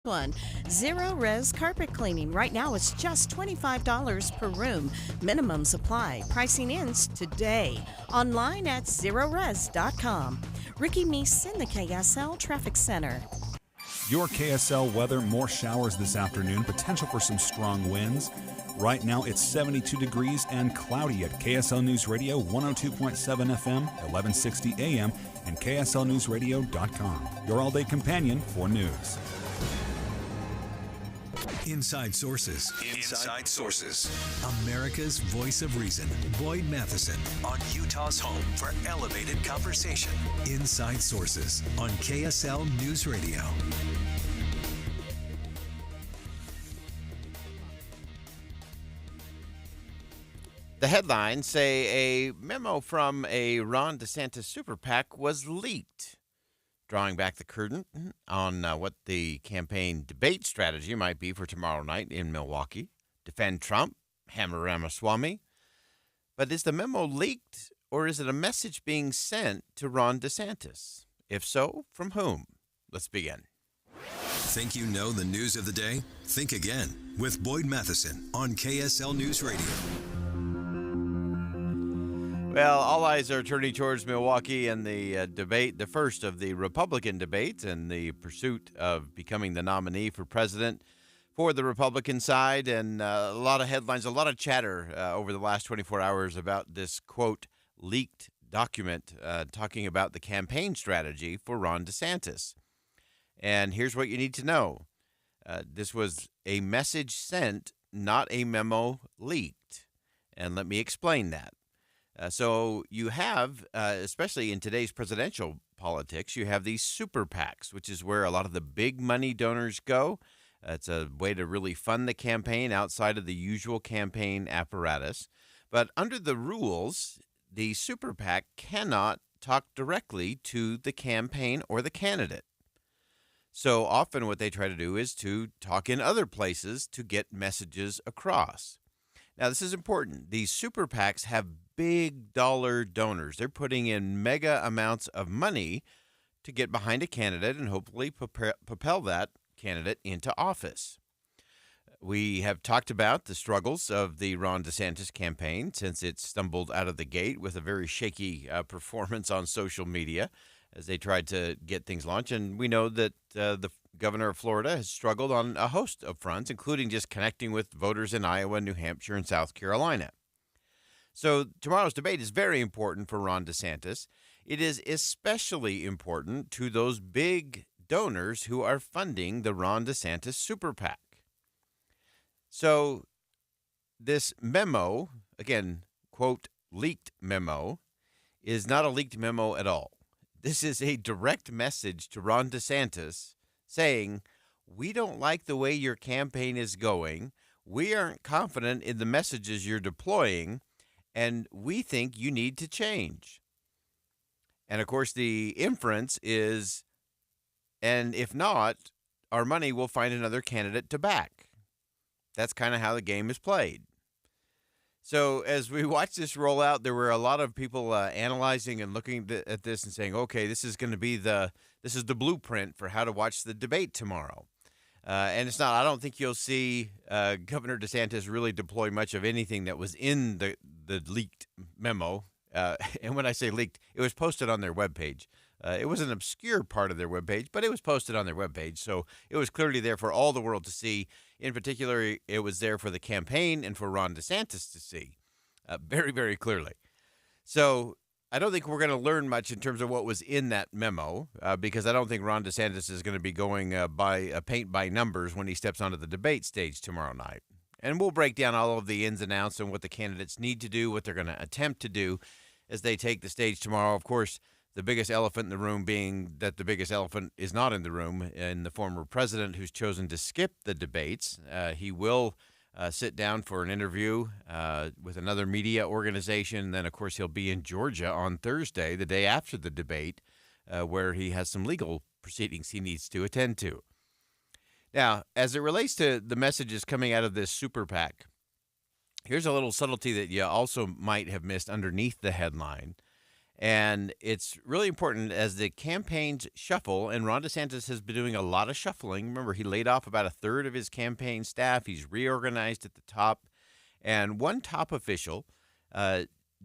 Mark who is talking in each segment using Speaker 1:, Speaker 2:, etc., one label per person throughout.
Speaker 1: One Zero Res carpet cleaning. Right now it's just $25 per room. Minimum supply. Pricing ends today. Online at zerores.com. Ricky Meese in the KSL Traffic Center.
Speaker 2: Your KSL weather, more showers this afternoon, potential for some strong winds. Right now it's 72 degrees and cloudy at KSL News Radio 102.7 FM, 1160 AM, and KSLNewsRadio.com. Your all-day companion for news.
Speaker 3: Inside Sources. Inside Sources. America's voice of reason. Boyd Matheson on Utah's home for elevated conversation. Inside Sources on KSL News Radio.
Speaker 4: The headlines say a memo from a Ron DeSantis super PAC was leaked, drawing back the curtain on what the campaign debate strategy might be for tomorrow night in Milwaukee. Defend Trump, hammer Ramaswamy. But is the memo leaked, or is it a message being sent to Ron DeSantis? If so, from whom? Let's begin.
Speaker 3: Think you know the news of the day? Think again with Boyd Matheson on KSL News Radio.
Speaker 4: Well, all eyes are turning towards Milwaukee and the debate, the first of the Republican debates and the pursuit of becoming the nominee for president for the Republican side. And a lot of headlines, a lot of chatter over the last 24 hours about this, quote, leaked document talking about the campaign strategy for Ron DeSantis. And here's what you need to know. This was a message sent, not a memo leaked. And let me explain that. So you have, especially in today's presidential politics, you have these super PACs, which is where a lot of the big money donors go. It's a way to really fund the campaign outside of the usual campaign apparatus. But under the rules, the super PAC cannot talk directly to the campaign or the candidate. So often what they try to do is to talk in other places to get messages across. Now, this is important. These super PACs have big dollar donors. They're putting in mega amounts of money to get behind a candidate and hopefully propel that candidate into office. We have talked about the struggles of the Ron DeSantis campaign since it stumbled out of the gate with a very shaky performance on social media as they tried to get things launched. And we know that the governor of Florida has struggled on a host of fronts, including just connecting with voters in Iowa, New Hampshire, and South Carolina. So tomorrow's debate is very important for Ron DeSantis. It is especially important to those big donors who are funding the Ron DeSantis super PAC. So this memo, again, quote, leaked memo, is not a leaked memo at all. This is a direct message to Ron DeSantis saying, we don't like the way your campaign is going. We aren't confident in the messages you're deploying, and we think you need to change. And, of course, the inference is, and if not, our money will find another candidate to back. That's kind of how the game is played. So as we watch this roll out, there were a lot of people analyzing and looking at this and saying, okay, this is going to be the blueprint for how to watch the debate tomorrow. And it's not. I don't think you'll see Governor DeSantis really deploy much of anything that was in the leaked memo. And when I say leaked, it was posted on their webpage. It was an obscure part of their webpage, but it was posted on their webpage. So it was clearly there for all the world to see. In particular, it was there for the campaign and for Ron DeSantis to see very, very clearly. So I don't think we're going to learn much in terms of what was in that memo because I don't think Ron DeSantis is going to be going by paint by numbers when he steps onto the debate stage tomorrow night. And we'll break down all of the ins and outs and what the candidates need to do, what they're going to attempt to do as they take the stage tomorrow. Of course, the biggest elephant in the room being that the biggest elephant is not in the room in the former president who's chosen to skip the debates. He will sit down for an interview with another media organization. Then, of course, he'll be in Georgia on Thursday, the day after the debate, where he has some legal proceedings he needs to attend to. Now, as it relates to the messages coming out of this super PAC, here's a little subtlety that you also might have missed underneath the headline. And it's really important as the campaigns shuffle, and Ron DeSantis has been doing a lot of shuffling. Remember, he laid off about a third of his campaign staff. He's reorganized at the top. And one top official,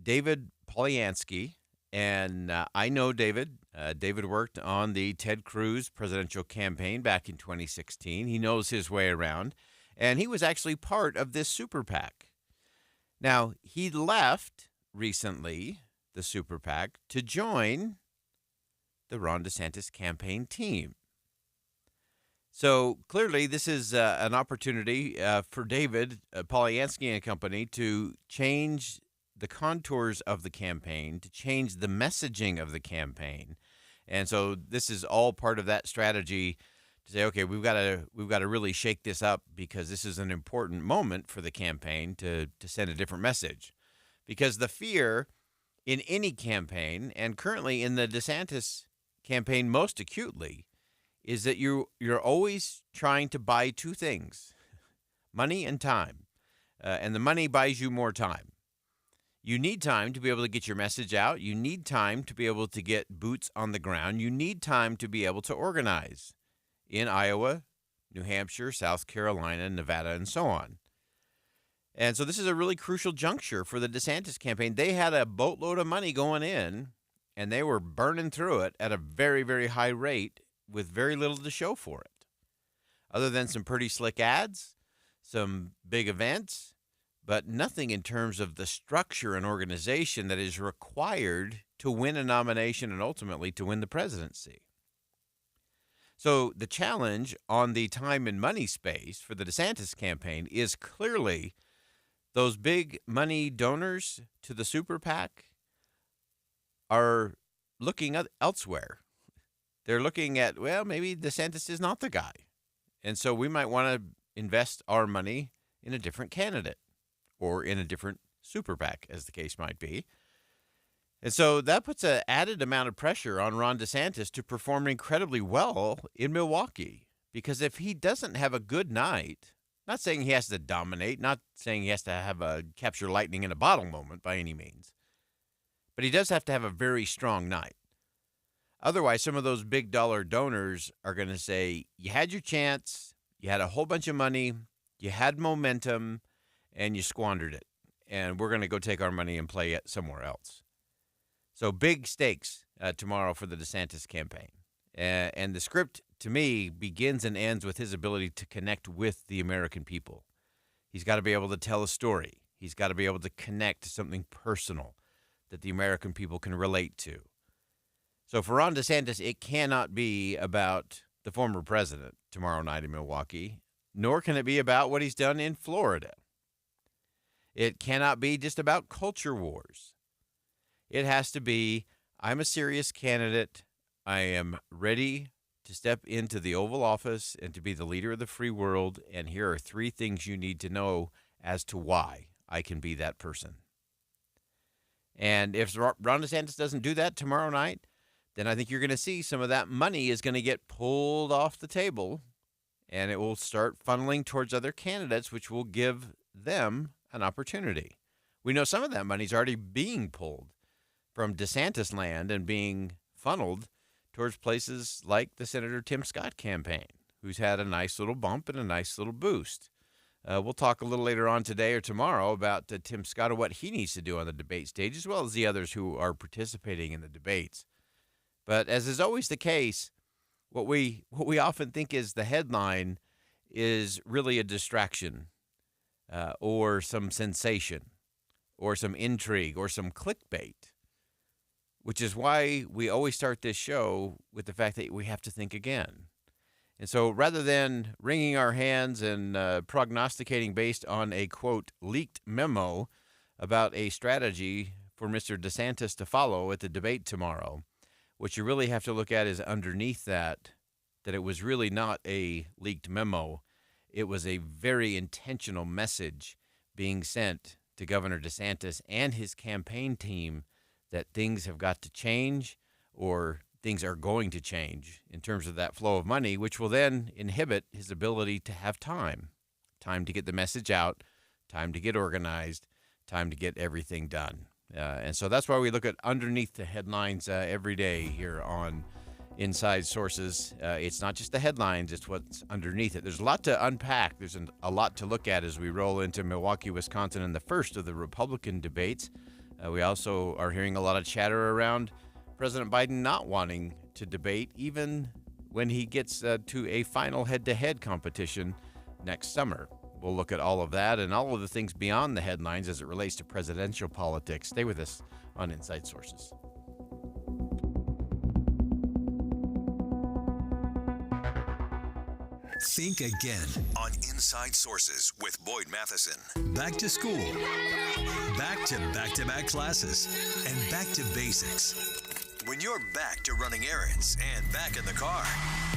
Speaker 4: David Polyansky, and I know David. David worked on the Ted Cruz presidential campaign back in 2016. He knows his way around, and he was actually part of this super PAC. Now, he left recently the super PAC to join the Ron DeSantis campaign team. So clearly, this is an opportunity for David Polyansky and company to change the contours of the campaign, to change the messaging of the campaign. And so this is all part of that strategy to say, okay, we've got to really shake this up because this is an important moment for the campaign to send a different message. Because the fear in any campaign, and currently in the DeSantis campaign most acutely, is that you're always trying to buy two things, money and time. And the money buys you more time. You need time to be able to get your message out. You need time to be able to get boots on the ground. You need time to be able to organize in Iowa, New Hampshire, South Carolina, Nevada, and so on. And so this is a really crucial juncture for the DeSantis campaign. They had a boatload of money going in, and they were burning through it at a very, very high rate with very little to show for it, other than some pretty slick ads, some big events, but nothing in terms of the structure and organization that is required to win a nomination and ultimately to win the presidency. So the challenge on the time and money space for the DeSantis campaign is clearly those big money donors to the super PAC are looking elsewhere. They're looking at, well, maybe DeSantis is not the guy. And so we might want to invest our money in a different candidate or in a different super PAC, as the case might be. And so that puts an added amount of pressure on Ron DeSantis to perform incredibly well in Milwaukee. Because if he doesn't have a good night, not saying he has to dominate, not saying he has to have a capture lightning in a bottle moment by any means, but he does have to have a very strong night. Otherwise, some of those big dollar donors are going to say, you had your chance, you had a whole bunch of money, you had momentum, and you squandered it. And we're going to go take our money and play it somewhere else. So big stakes tomorrow for the DeSantis campaign. And the script, to me, begins and ends with his ability to connect with the American people. He's got to be able to tell a story. He's got to be able to connect to something personal that the American people can relate to. So for Ron DeSantis, it cannot be about the former president tomorrow night in Milwaukee, nor can it be about what he's done in Florida. It cannot be just about culture wars. It has to be, I'm a serious candidate. I am ready to step into the Oval Office and to be the leader of the free world. And here are 3 things you need to know as to why I can be that person. And if Ron DeSantis doesn't do that tomorrow night, then I think you're going to see some of that money is going to get pulled off the table, and it will start funneling towards other candidates, which will give them an opportunity. We know some of that money is already being pulled from DeSantis land and being funneled towards places like the Senator Tim Scott campaign, who's had a nice little bump and a nice little boost. We'll talk a little later on today or tomorrow about Tim Scott and what he needs to do on the debate stage, as well as the others who are participating in the debates. But as is always the case, what we often think is the headline is really a distraction or some sensation or some intrigue or some clickbait, which is why we always start this show with the fact that we have to think again. And so rather than wringing our hands and prognosticating based on a, quote, leaked memo about a strategy for Mr. DeSantis to follow at the debate tomorrow, what you really have to look at is underneath that it was really not a leaked memo. It was a very intentional message being sent to Governor DeSantis and his campaign team that things have got to change or things are going to change in terms of that flow of money, which will then inhibit his ability to have time to get the message out, time to get organized, time to get everything done. And so that's why we look at underneath the headlines every day here on Inside Sources. It's not just the headlines, it's what's underneath it. There's a lot to unpack. There's a lot to look at as we roll into Milwaukee, Wisconsin, and the first of the Republican debates. We also are hearing a lot of chatter around President Biden not wanting to debate, even when he gets to a final head-to-head competition next summer. We'll look at all of that and all of the things beyond the headlines as it relates to presidential politics. Stay with us on Inside Sources.
Speaker 3: Think again on Inside Sources with Boyd Matheson. Back to school, back to back-to-back classes, and back to basics. When you're back to running errands and back in the car,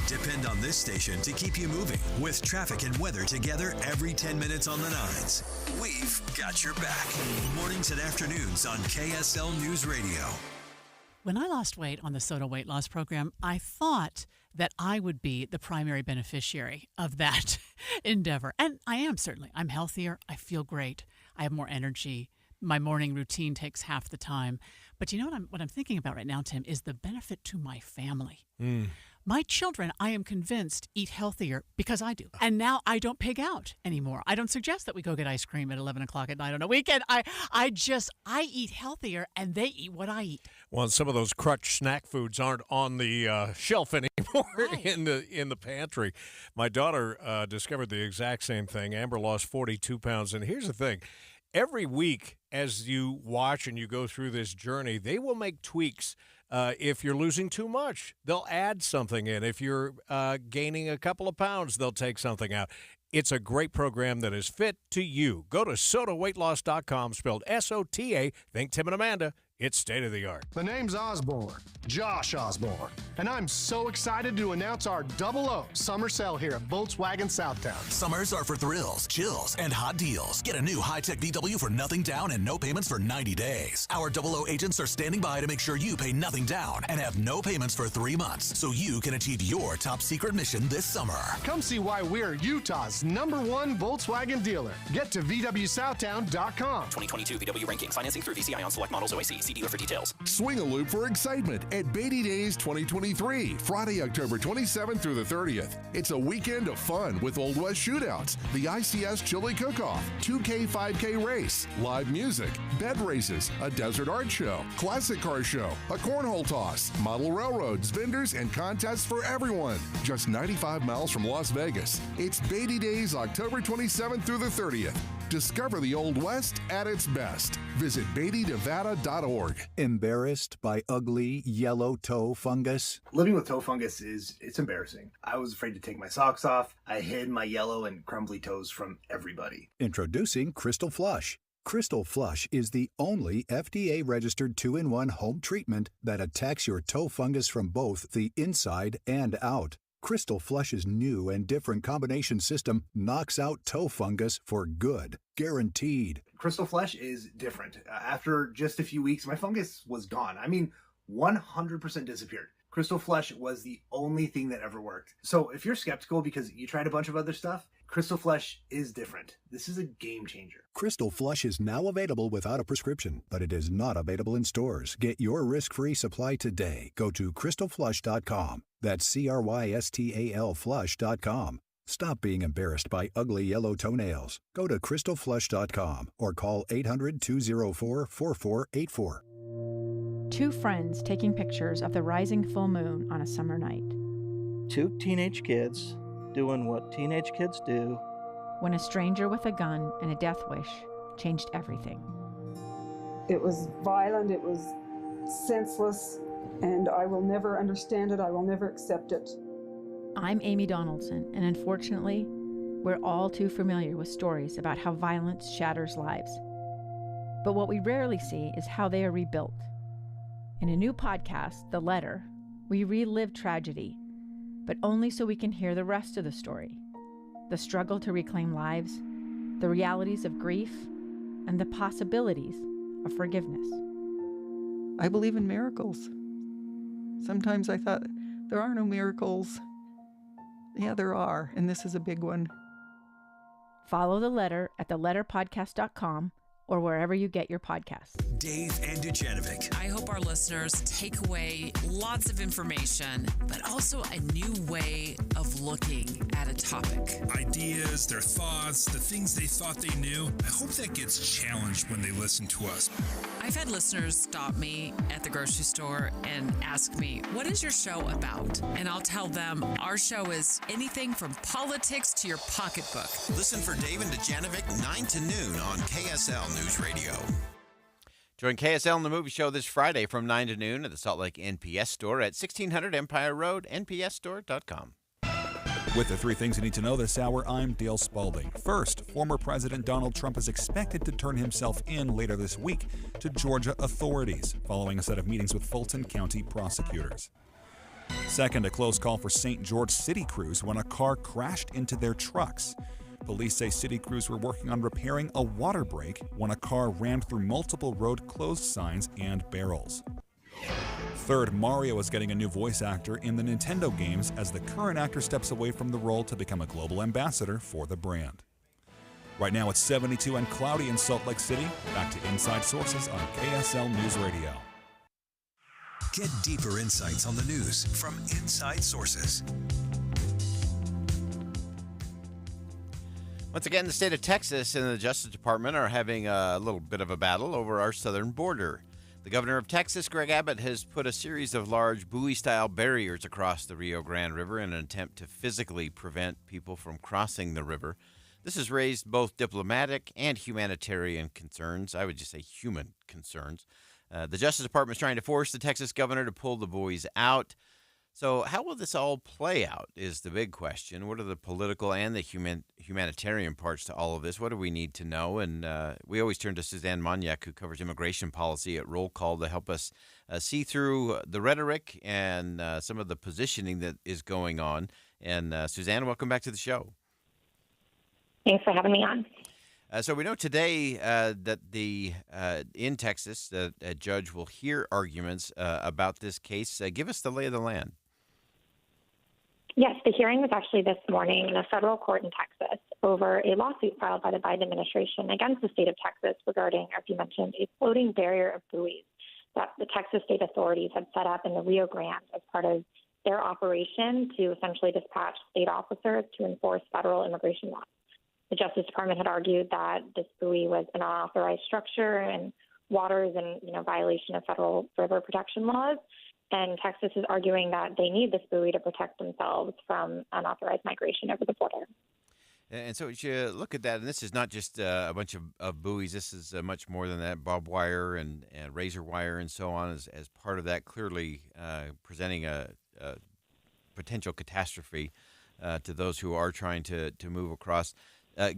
Speaker 3: depend on this station to keep you moving with traffic and weather together every 10 minutes on the nines. We've got your back. Mornings and afternoons on KSL News Radio.
Speaker 5: When I lost weight on the SOTA weight loss program, I thought that I would be the primary beneficiary of that endeavor. And I am, certainly. I'm healthier. I feel great. I have more energy. My morning routine takes half the time. But you know what I'm thinking about right now, Tim, is the benefit to my family. My children, I am convinced, eat healthier because I do. And now I don't pig out anymore. I don't suggest that we go get ice cream at 11 o'clock at night on a weekend. I eat healthier and they eat what I eat.
Speaker 6: Well, some of those crutch snack foods aren't on the shelf anymore in the pantry. My daughter discovered the exact same thing. Amber lost 42 pounds. And here's the thing. Every week, as you watch and you go through this journey, they will make tweaks. If you're losing too much, they'll add something in. If you're gaining a couple of pounds, they'll take something out. It's a great program that is fit to you. Go to SOTAweightloss.com, spelled S-O-T-A. Think Tim and Amanda. It's state-of-the-art.
Speaker 7: The name's Osborne, Josh Osborne, and I'm so excited to announce our Double O summer sale here at Volkswagen Southtown.
Speaker 8: Summers are for thrills, chills, and hot deals. Get a new high-tech VW for nothing down and no payments for 90 days. Our Double O agents are standing by to make sure you pay nothing down and have no payments for 3 months, so you can achieve your top secret mission this summer.
Speaker 7: Come see why we're Utah's #1 Volkswagen dealer. Get to VWSouthtown.com.
Speaker 9: 2022 VW ranking. Financing through VCI on select models OAC. See dealer for details.
Speaker 10: Swing a loop for excitement at Beatty Days 2023, Friday, October 27th through the 30th. It's a weekend of fun with Old West shootouts, the ICS Chili Cook-Off, 2K 5K race, live music, bed races, a desert art show, classic car show, a cornhole toss, model railroads, vendors, and contests for everyone. Just 95 miles from Las Vegas. It's Beatty Days, October 27th through the 30th. Discover the Old West at its best. Visit BeattyNevada.org.
Speaker 11: Embarrassed by ugly yellow toe fungus?
Speaker 12: Living with toe fungus it's embarrassing. I was afraid to take my socks off. I hid my yellow and crumbly toes from everybody.
Speaker 11: Introducing Crystal Flush. Crystal Flush is the only FDA-registered 2-in-1 home treatment that attacks your toe fungus from both the inside and out. Crystal Flush's new and different combination system knocks out toe fungus for good. Guaranteed.
Speaker 12: Crystal Flush is different. After just a few weeks, my fungus was gone. 100% disappeared. Crystal Flush was the only thing that ever worked. So if you're skeptical because you tried a bunch of other stuff, Crystal Flush is different. This is a game changer.
Speaker 11: Crystal Flush is now available without a prescription, but it is not available in stores. Get your risk-free supply today. Go to crystalflush.com. That's CRYSTAL flush.com. Stop being embarrassed by ugly yellow toenails. Go to crystalflush.com or call 800-204-4484.
Speaker 13: Two friends taking pictures of the rising full moon on a summer night.
Speaker 14: Two teenage kids doing what teenage kids do.
Speaker 13: When a stranger with a gun and a death wish changed everything.
Speaker 15: It was violent, it was senseless, and I will never understand it, I will never accept it.
Speaker 13: I'm Amy Donaldson, and unfortunately, we're all too familiar with stories about how violence shatters lives. But what we rarely see is how they are rebuilt. In a new podcast, The Letter, we relive tragedy, but only so we can hear the rest of the story. The struggle to reclaim lives, the realities of grief, and the possibilities of forgiveness.
Speaker 16: I believe in miracles. Sometimes I thought, there are no miracles. Yeah, there are, and this is a big one.
Speaker 13: Follow The Letter at theletterpodcast.com or wherever you get your podcasts.
Speaker 3: Dave and Dujanovic.
Speaker 17: I hope our listeners take away lots of information, but also a new way of looking at a topic.
Speaker 2: Ideas, their thoughts, the things they thought they knew. I hope that gets challenged when they listen to us.
Speaker 17: I've had listeners stop me at the grocery store and ask me, what is your show about? And I'll tell them our show is anything from politics to your pocketbook.
Speaker 4: Listen for Dave and Dujanovic 9 to noon on KSL News Radio. Join KSL in the Movie Show this Friday from 9 to noon at the Salt Lake NPS store at 1600 Empire Road, npsstore.com.
Speaker 2: With the three things you need to know this hour, I'm Dale Spalding. First, former President Donald Trump is expected to turn himself in later this week to Georgia authorities, following a set of meetings with Fulton County prosecutors. Second, a close call for St. George City Crews when a car crashed into their trucks. Police say city crews were working on repairing a water break when a car ran through multiple road closed signs and barrels. Third, Mario is getting a new voice actor in the Nintendo games as the current actor steps away from the role to become a global ambassador for the brand. Right now it's 72 and cloudy in Salt Lake City. Back to Inside Sources on KSL News Radio.
Speaker 3: Get deeper insights on the news from Inside Sources.
Speaker 4: Once again, the state of Texas and the Justice Department are having a little bit of a battle over our southern border. The governor of Texas, Greg Abbott, has put a series of large buoy-style barriers across the Rio Grande River in an attempt to physically prevent people from crossing the river. This has raised both diplomatic and humanitarian concerns. I would just say human concerns. The Justice Department is trying to force the Texas governor to pull the buoys out. So how will this all play out is the big question. What are the political and the humanitarian parts to all of this? What do we need to know? And we always turn to Suzanne Moniak, who covers immigration policy at Roll Call, to help us see through the rhetoric and some of the positioning that is going on. And Suzanne, welcome back to the show.
Speaker 18: Thanks for having me on.
Speaker 4: So we know today that in Texas, a judge will hear arguments about this case. Give us the lay of the land.
Speaker 18: Yes, the hearing was actually this morning in a federal court in Texas over a lawsuit filed by the Biden administration against the state of Texas regarding, as you mentioned, a floating barrier of buoys that the Texas state authorities had set up in the Rio Grande as part of their operation to essentially dispatch state officers to enforce federal immigration laws. The Justice Department had argued that this buoy was an unauthorized structure and waters in violation of federal river protection laws. And Texas is arguing that they need this buoy to protect themselves from unauthorized migration over the border.
Speaker 4: And so as you look at that, and this is not just a bunch of buoys, this is much more than that, barbed wire and razor wire and so on as part of that, clearly presenting a potential catastrophe to those who are trying to move across.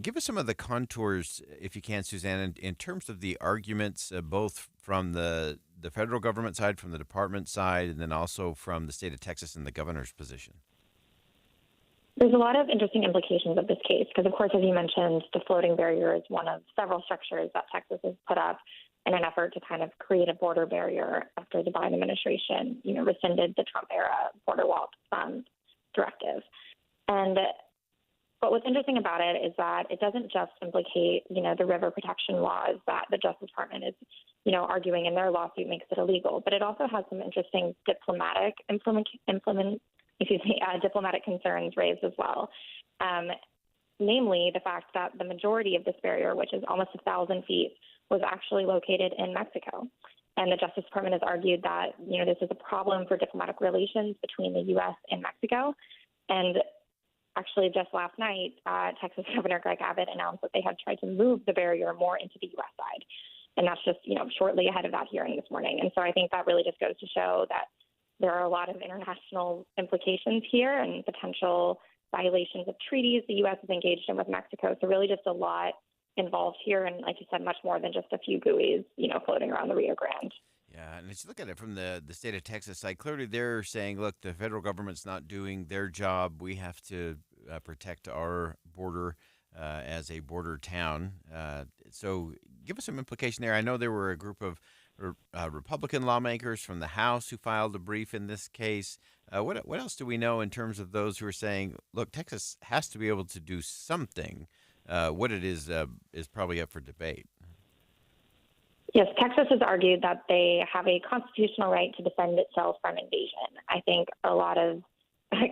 Speaker 4: Give us some of the contours, if you can, Suzanne, in terms of the arguments, both from the federal government side, from the department side, and then also from the state of Texas and the governor's position.
Speaker 18: There's a lot of interesting implications of this case because, of course, as you mentioned, the floating barrier is one of several structures that Texas has put up in an effort to kind of create a border barrier after the Biden administration, rescinded the Trump-era border wall directive. But what's interesting about it is that it doesn't just implicate, the river protection laws that the Justice Department is, arguing in their lawsuit makes it illegal, but it also has some interesting diplomatic diplomatic concerns raised as well. Namely, the fact that the majority of this barrier, which is almost 1,000 feet, was actually located in Mexico. And the Justice Department has argued that, this is a problem for diplomatic relations between the U.S. and Mexico. And actually, just last night, Texas Governor Greg Abbott announced that they had tried to move the barrier more into the U.S. side. And that's just, shortly ahead of that hearing this morning. And so I think that really just goes to show that there are a lot of international implications here and potential violations of treaties the U.S. is engaged in with Mexico. So really just a lot involved here. And like you said, much more than just a few buoys, floating around the Rio Grande.
Speaker 4: Yeah, and as you look at it from the state of Texas side, clearly they're saying, look, the federal government's not doing their job. We have to protect our border as a border town. So give us some implication there. I know there were a group of Republican lawmakers from the House who filed a brief in this case. What else do we know in terms of those who are saying, look, Texas has to be able to do something? What it is probably up for debate.
Speaker 18: Yes, Texas has argued that they have a constitutional right to defend itself from invasion. I think a lot of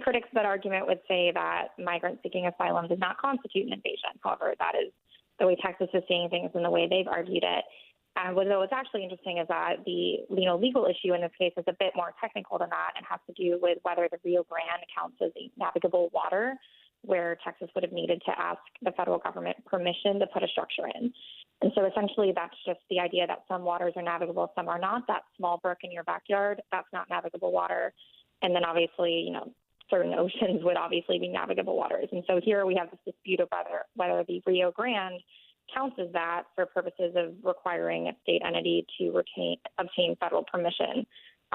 Speaker 18: critics of that argument would say that migrants seeking asylum does not constitute an invasion. However, that is the way Texas is seeing things and the way they've argued it. What's actually interesting is that the legal issue in this case is a bit more technical than that and has to do with whether the Rio Grande counts as a navigable water, where Texas would have needed to ask the federal government permission to put a structure in. And so essentially that's just the idea that some waters are navigable, some are not. That small brook in your backyard, that's not navigable water. And then obviously, certain oceans would obviously be navigable waters. And so here we have this dispute of whether the Rio Grande counts as that for purposes of requiring a state entity to obtain federal permission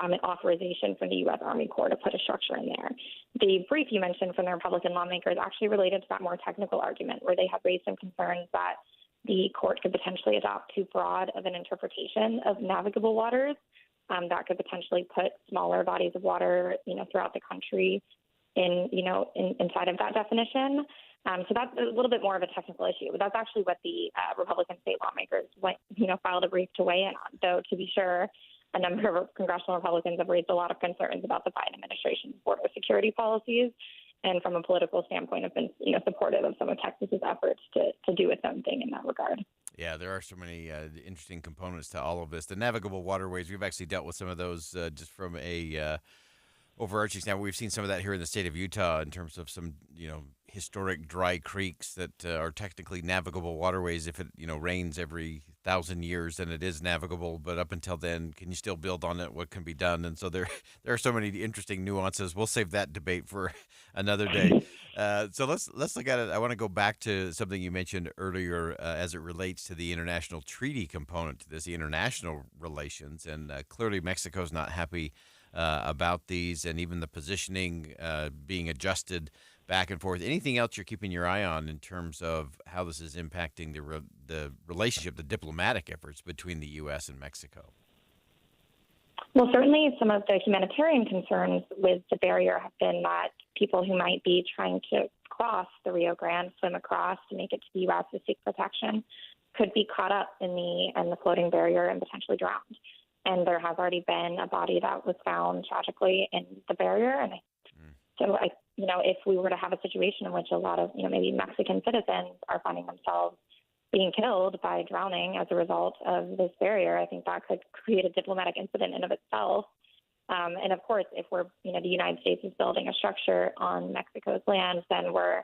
Speaker 18: and authorization from the U.S. Army Corps to put a structure in there. The brief you mentioned from the Republican lawmakers actually related to that more technical argument, where they have raised some concerns that the court could potentially adopt too broad of an interpretation of navigable waters that could potentially put smaller bodies of water, throughout the country inside of that definition. So that's a little bit more of a technical issue, but that's actually what the Republican state lawmakers filed a brief to weigh in on. Though, to be sure, a number of congressional Republicans have raised a lot of concerns about the Biden administration's border security policies, and from a political standpoint have been supportive of some of Texas's efforts to do its own thing in that regard.
Speaker 4: Yeah, there are so many interesting components to all of this. The navigable waterways, we've actually dealt with some of those just from a overarching standpoint. We've seen some of that here in the state of Utah in terms of some, historic dry creeks that are technically navigable waterways. If it, rains every 1,000 years, then it is navigable. But up until then, can you still build on it? What can be done? And so there are so many interesting nuances. We'll save that debate for another day. So let's look at it. I want to go back to something you mentioned earlier as it relates to the international treaty component to this, the international relations. And clearly Mexico's not happy about these, and even the positioning being adjusted back and forth. Anything else you're keeping your eye on in terms of how this is impacting the relationship, the diplomatic efforts between the U.S. and Mexico?
Speaker 18: Well, certainly some of the humanitarian concerns with the barrier have been that people who might be trying to cross the Rio Grande, swim across to make it to the U.S. to seek protection, could be caught up in the floating barrier and potentially drowned. And there has already been a body that was found tragically in the barrier. And so if we were to have a situation in which a lot of, maybe Mexican citizens are finding themselves being killed by drowning as a result of this barrier, I think that could create a diplomatic incident in of itself. And of course, if we're, the United States is building a structure on Mexico's land, then we're,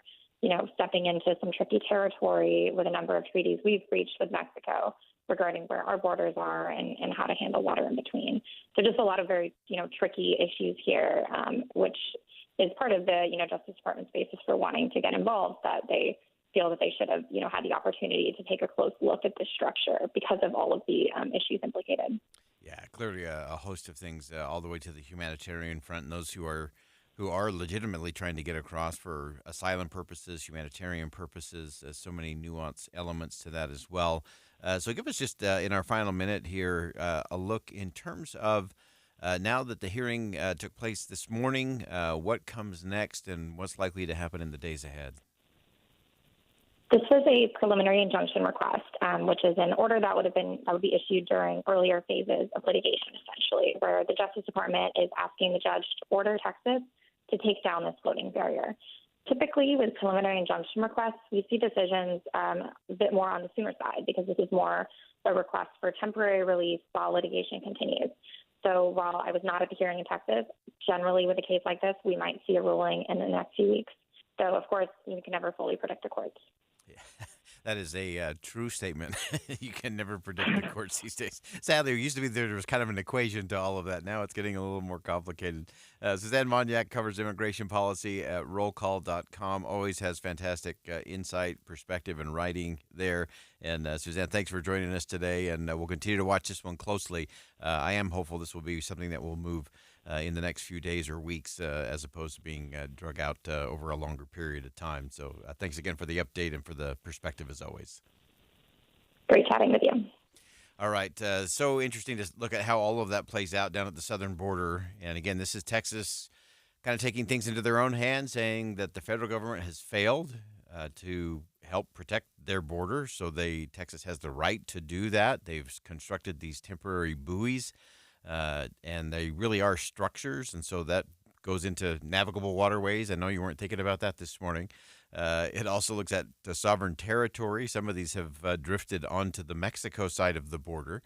Speaker 18: stepping into some tricky territory with a number of treaties we've reached with Mexico regarding where our borders are and how to handle water in between. So just a lot of very, tricky issues here, which is part of the, Justice Department's basis for wanting to get involved, that they feel that they should have, had the opportunity to take a close look at this structure because of all of the issues implicated.
Speaker 4: Yeah, clearly a host of things all the way to the humanitarian front, and those who are legitimately trying to get across for asylum purposes, humanitarian purposes. So many nuanced elements to that as well. So give us just in our final minute here a look in terms of now that the hearing took place this morning, what comes next and what's likely to happen in the days ahead?
Speaker 18: This was a preliminary injunction request, which is an order that would be issued during earlier phases of litigation, essentially, where the Justice Department is asking the judge to order Texas to take down this floating barrier. Typically, with preliminary injunction requests, we see decisions a bit more on the sooner side because this is more a request for temporary relief while litigation continues. So while I was not at the hearing in Texas, generally with a case like this, we might see a ruling in the next few weeks. So, of course, you can never fully predict the courts.
Speaker 4: Yeah, that is a true statement. You can never predict the courts these days. Sadly, there was kind of an equation to all of that. Now it's getting a little more complicated. Suzanne Moniak covers immigration policy at rollcall.com. Always has fantastic insight, perspective, and writing there. And Suzanne, thanks for joining us today. And we'll continue to watch this one closely. I am hopeful this will be something that will move in the next few days or weeks as opposed to being drug out over a longer period of time. So thanks again for the update and for the perspective as always.
Speaker 18: Great chatting with you.
Speaker 4: All right. So interesting to look at how all of that plays out down at the southern border. And again, this is Texas kind of taking things into their own hands, saying that the federal government has failed to help protect their border. So Texas has the right to do that. They've constructed these temporary buoys, and they really are structures, and so that goes into navigable waterways. I know you weren't thinking about that this morning. It also looks at the sovereign territory. Some of these have drifted onto the Mexico side of the border,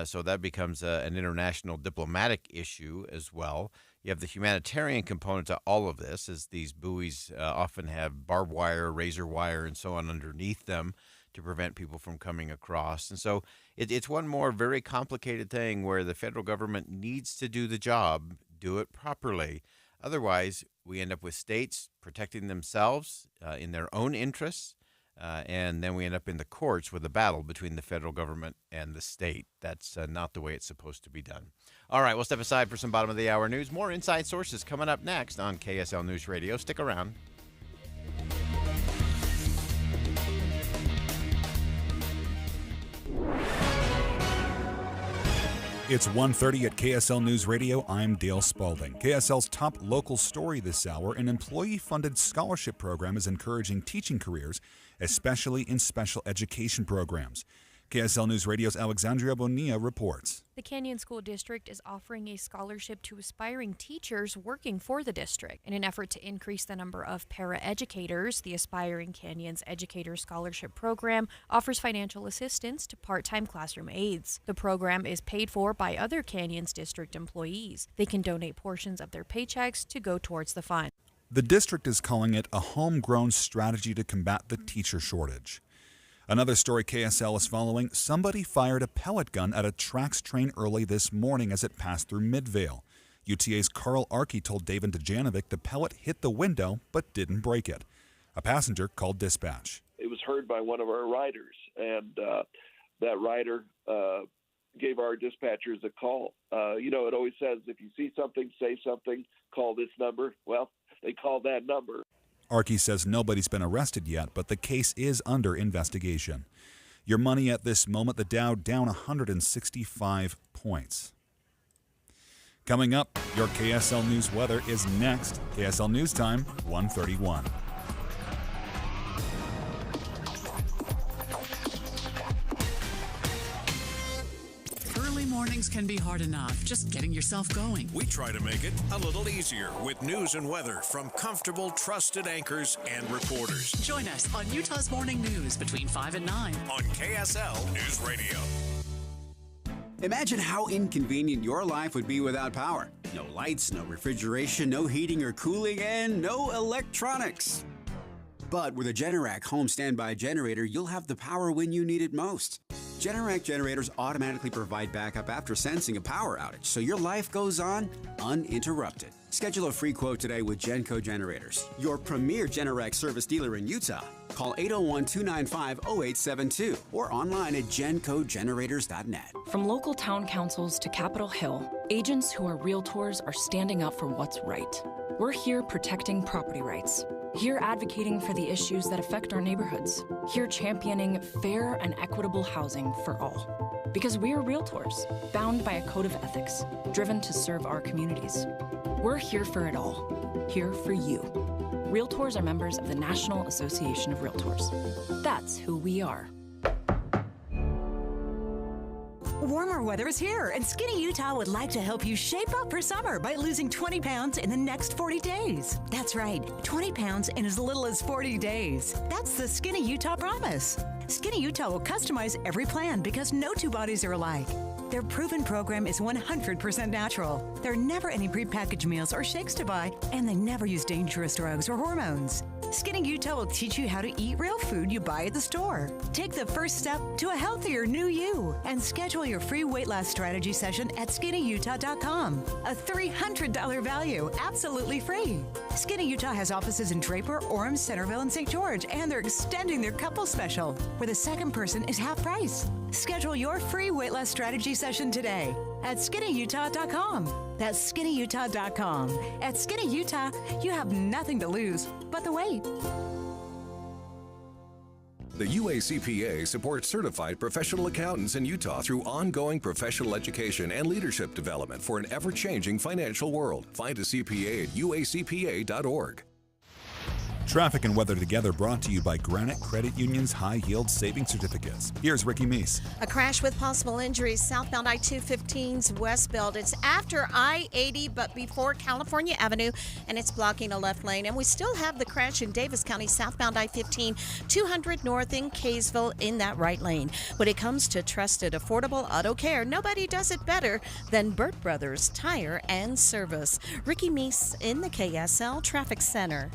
Speaker 4: so that becomes an international diplomatic issue as well. You have the humanitarian component to all of this, as these buoys often have barbed wire, razor wire, and so on underneath them to prevent people from coming across. And so it's one more very complicated thing where the federal government needs to do the job, do it properly. Otherwise, we end up with states protecting themselves in their own interests, and then we end up in the courts with a battle between the federal government and the state. That's not the way it's supposed to be done. All right, we'll step aside for some bottom of the hour news. More Inside Sources coming up next on KSL News Radio. Stick around.
Speaker 2: It's 1:30 at KSL News Radio. I'm Dale Spalding. KSL's top local story this hour: an employee-funded scholarship program is encouraging teaching careers, especially in special education programs. KSL News Radio's Alexandria Bonilla reports.
Speaker 19: The Canyon School District is offering a scholarship to aspiring teachers working for the district. In an effort to increase the number of paraeducators, the Aspiring Canyons Educator Scholarship Program offers financial assistance to part-time classroom aides. The program is paid for by other Canyons District employees. They can donate portions of their paychecks to go towards the fund.
Speaker 2: The district is calling it a homegrown strategy to combat the teacher shortage. Another story KSL is following: somebody fired a pellet gun at a TRAX train early this morning as it passed through Midvale. UTA's Carl Arkey told David Dejanovic the pellet hit the window but didn't break it. A passenger called dispatch.
Speaker 20: It was heard by one of our riders, and that rider gave our dispatchers a call. It always says, if you see something, say something, call this number. Well, they called that number.
Speaker 2: Arkey says nobody's been arrested yet, but the case is under investigation. Your money at this moment: the Dow down 165 points. Coming up, your KSL News weather is next. KSL News Time, 1:31.
Speaker 17: Mornings can be hard enough, just getting yourself going.
Speaker 6: We try to make it a little easier with news and weather from comfortable, trusted anchors and reporters.
Speaker 17: Join us on Utah's Morning News between 5 and 9
Speaker 6: on KSL News Radio.
Speaker 21: Imagine how inconvenient your life would be without power. No lights, no refrigeration, no heating or cooling, and no electronics. But with a Generac home standby generator, you'll have the power when you need it most. Generac generators automatically provide backup after sensing a power outage, so your life goes on uninterrupted. Schedule a free quote today with Genco Generators, your premier Generac service dealer in Utah. Call 801-295-0872 or online at gencogenerators.net.
Speaker 22: From local town councils to Capitol Hill, agents who are realtors are standing up for what's right. We're here protecting property rights. Here advocating for the issues that affect our neighborhoods. Here championing fair and equitable housing for all. Because we are realtors, bound by a code of ethics, driven to serve our communities. We're here for it all. Here for you. Realtors are members of the National Association of Realtors. That's who we are.
Speaker 23: Warmer weather is here, and Skinny Utah would like to help you shape up for summer by losing 20 pounds in the next 40 days. That's right, 20 pounds in as little as 40 days. That's the Skinny Utah promise. Skinny Utah will customize every plan because no two bodies are alike. Their proven program is 100% natural. There are never any prepackaged meals or shakes to buy, and they never use dangerous drugs or hormones. Skinny Utah will teach you how to eat real food you buy at the store. Take the first step to a healthier new you and schedule your free weight loss strategy session at skinnyutah.com. A $300 value, absolutely free. Skinny Utah has offices in Draper, Orem, Centerville, and St. George, and they're extending their couple special, where the second person is half price. Schedule your free weight loss strategy session today at skinnyutah.com. That's skinnyutah.com. At Skinny Utah, you have nothing to lose but the weight.
Speaker 24: The UACPA supports certified professional accountants in Utah through ongoing professional education and leadership development for an ever-changing financial world. Find a CPA at uacpa.org.
Speaker 2: Traffic and weather together brought to you by Granite Credit Union's High Yield Savings Certificates. Here's Ricky Meese.
Speaker 1: A crash with possible injuries southbound I-215's westbound. It's after I-80 but before California Avenue, and it's blocking a left lane. And we still have the crash in Davis County southbound I-15 200 north in Kaysville in that right lane. When it comes to trusted, affordable auto care, nobody does it better than Burt Brothers Tire and Service. Ricky Meese in the KSL Traffic Center.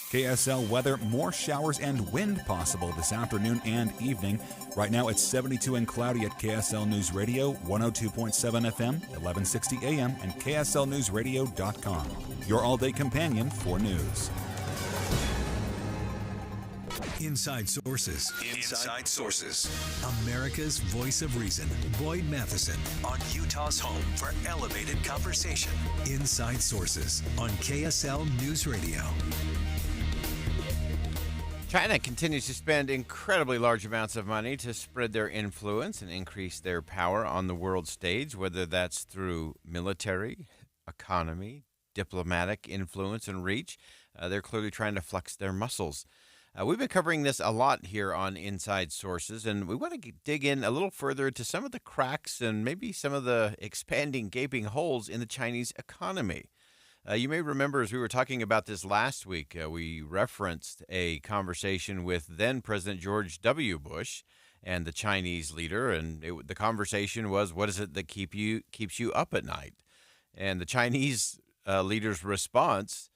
Speaker 2: KSL weather, more showers and wind possible this afternoon and evening. Right now it's 72 and cloudy at KSL News Radio, 102.7 FM, 1160 AM, and KSLNewsRadio.com. Your all-day companion for news.
Speaker 3: Inside Sources. Inside Sources. America's voice of reason. Boyd Matheson on Utah's home for elevated conversation. Inside Sources on KSL News Radio.
Speaker 4: China continues to spend incredibly large amounts of money to spread their influence and increase their power on the world stage, whether that's through military, economy, diplomatic influence and reach. They're clearly trying to flex their muscles. We've been covering this a lot here on Inside Sources, and we want to dig in a little further to some of the cracks and maybe some of the expanding, gaping holes in the Chinese economy. You may remember as we were talking about this last week, we referenced a conversation with then President George W. Bush and the Chinese leader, and the conversation was, what is it that keeps you up at night? And the Chinese leader's response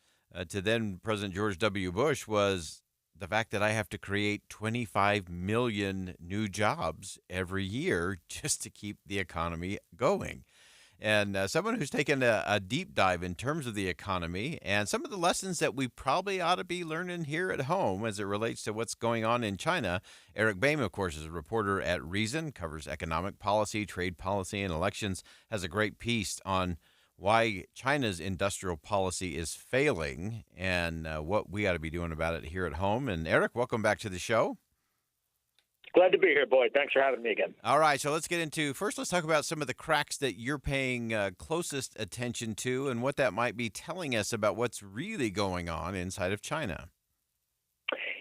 Speaker 4: to then President George W. Bush was the fact that I have to create 25 million new jobs every year just to keep the economy going. And someone who's taken a deep dive in terms of the economy and some of the lessons that we probably ought to be learning here at home as it relates to what's going on in China. Eric Boehm, of course, is a reporter at Reason, covers economic policy, trade policy, and elections, has a great piece on why China's industrial policy is failing and what we ought to be doing about it here at home. And Eric, welcome back to the show.
Speaker 5: Glad to be here, Boyd. Thanks for having me again.
Speaker 4: All right, so let's let's talk about some of the cracks that you're paying closest attention to and what that might be telling us about what's really going on inside of China.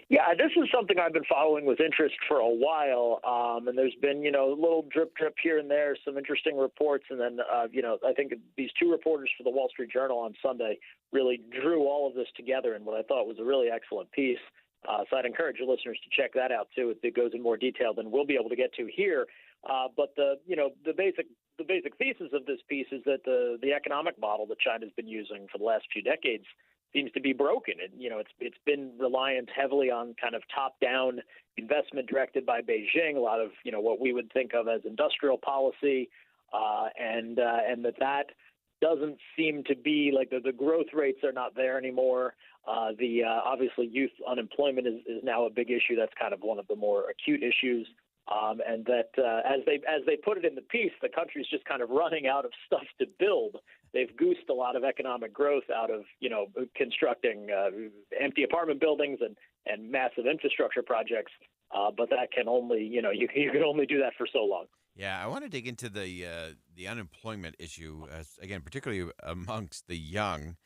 Speaker 5: Yeah, this is something I've been following with interest for a while, and there's been, a little drip here and there, some interesting reports, and then, I think these two reporters for the Wall Street Journal on Sunday really drew all of this together in what I thought was a really excellent piece. So I'd encourage your listeners to check that out too. It goes in more detail than we'll be able to get to here. But the basic thesis of this piece is that the economic model that China's been using for the last few decades seems to be broken. And, it's been reliant heavily on kind of top-down investment directed by Beijing, a lot of, what we would think of as industrial policy, and that doesn't seem to be like the growth rates are not there anymore. Obviously youth unemployment is now a big issue. That's kind of one of the more acute issues. And that as they put it in the piece, the country's just kind of running out of stuff to build. They've goosed a lot of economic growth out of, constructing empty apartment buildings and massive infrastructure projects. But that can only, you can only do that for so long.
Speaker 4: Yeah, I want to dig into the unemployment issue, again, particularly amongst the young.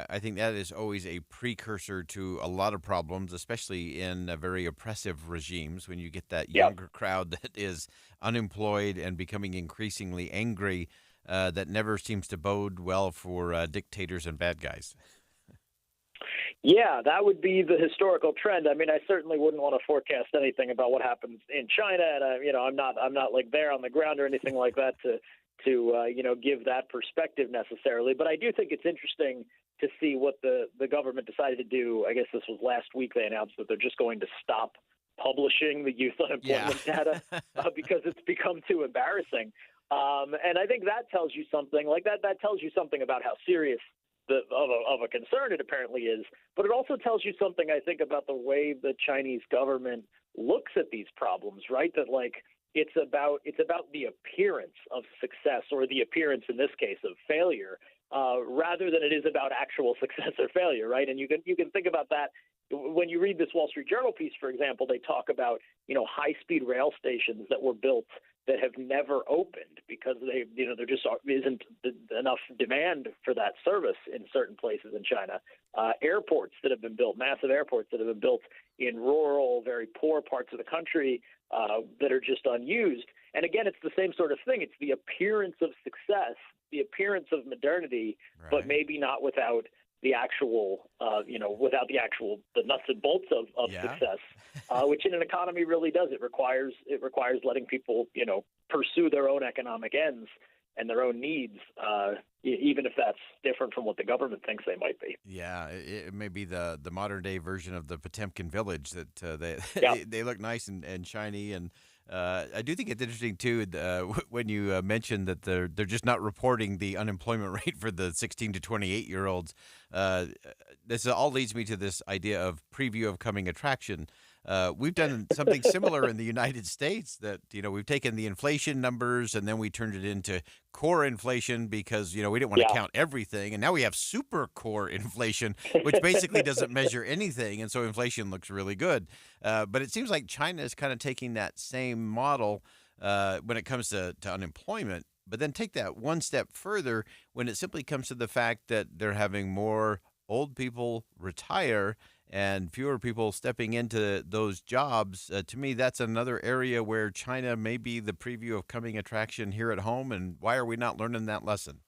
Speaker 4: I think that is always a precursor to a lot of problems, especially in very oppressive regimes, when you get that younger crowd that is unemployed and becoming increasingly angry, that never seems to bode well for dictators and bad guys.
Speaker 5: Yeah, that would be the historical trend. I mean, I certainly wouldn't want to forecast anything about what happens in China, and I'm not like there on the ground or anything like that to give that perspective necessarily. But I do think it's interesting to see what the government decided to do. I guess this was last week. They announced that they're just going to stop publishing the youth unemployment data because it's become too embarrassing. And I think that tells you something. Like that tells you something about how serious of a concern it apparently is. But it also tells you something, I think, about the way the Chinese government looks at these problems. Right? That it's about the appearance of success, or the appearance in this case of failure, rather than it is about actual success or failure, right? And you can think about that when you read this Wall Street Journal piece, for example, they talk about, high-speed rail stations that were built that have never opened because there just isn't enough demand for that service in certain places in China. Airports that have been built, massive airports that have been built in rural, very poor parts of the country that are just unused. And again, it's the same sort of thing. It's the appearance of success, the appearance of modernity, but maybe not without the actual, the nuts and bolts of success, which in an economy really does. It requires letting people, pursue their own economic ends and their own needs, even if that's different from what the government thinks they might be.
Speaker 4: Yeah, it may be the modern day version of the Potemkin village that they look nice and shiny. And I do think it's interesting too when you mentioned that they're just not reporting the unemployment rate for the 16 to 28-year-olds. This all leads me to this idea of preview of coming attraction. We've done something similar in the United States that, we've taken the inflation numbers and then we turned it into core inflation because, we didn't want to count everything. And now we have super core inflation, which basically doesn't measure anything. And so inflation looks really good. But it seems like China is kind of taking that same model when it comes to unemployment. But then take that one step further when it simply comes to the fact that they're having more old people retire and fewer people stepping into those jobs. To me, that's another area where China may be the preview of coming attraction here at home. And why are we not learning that lesson?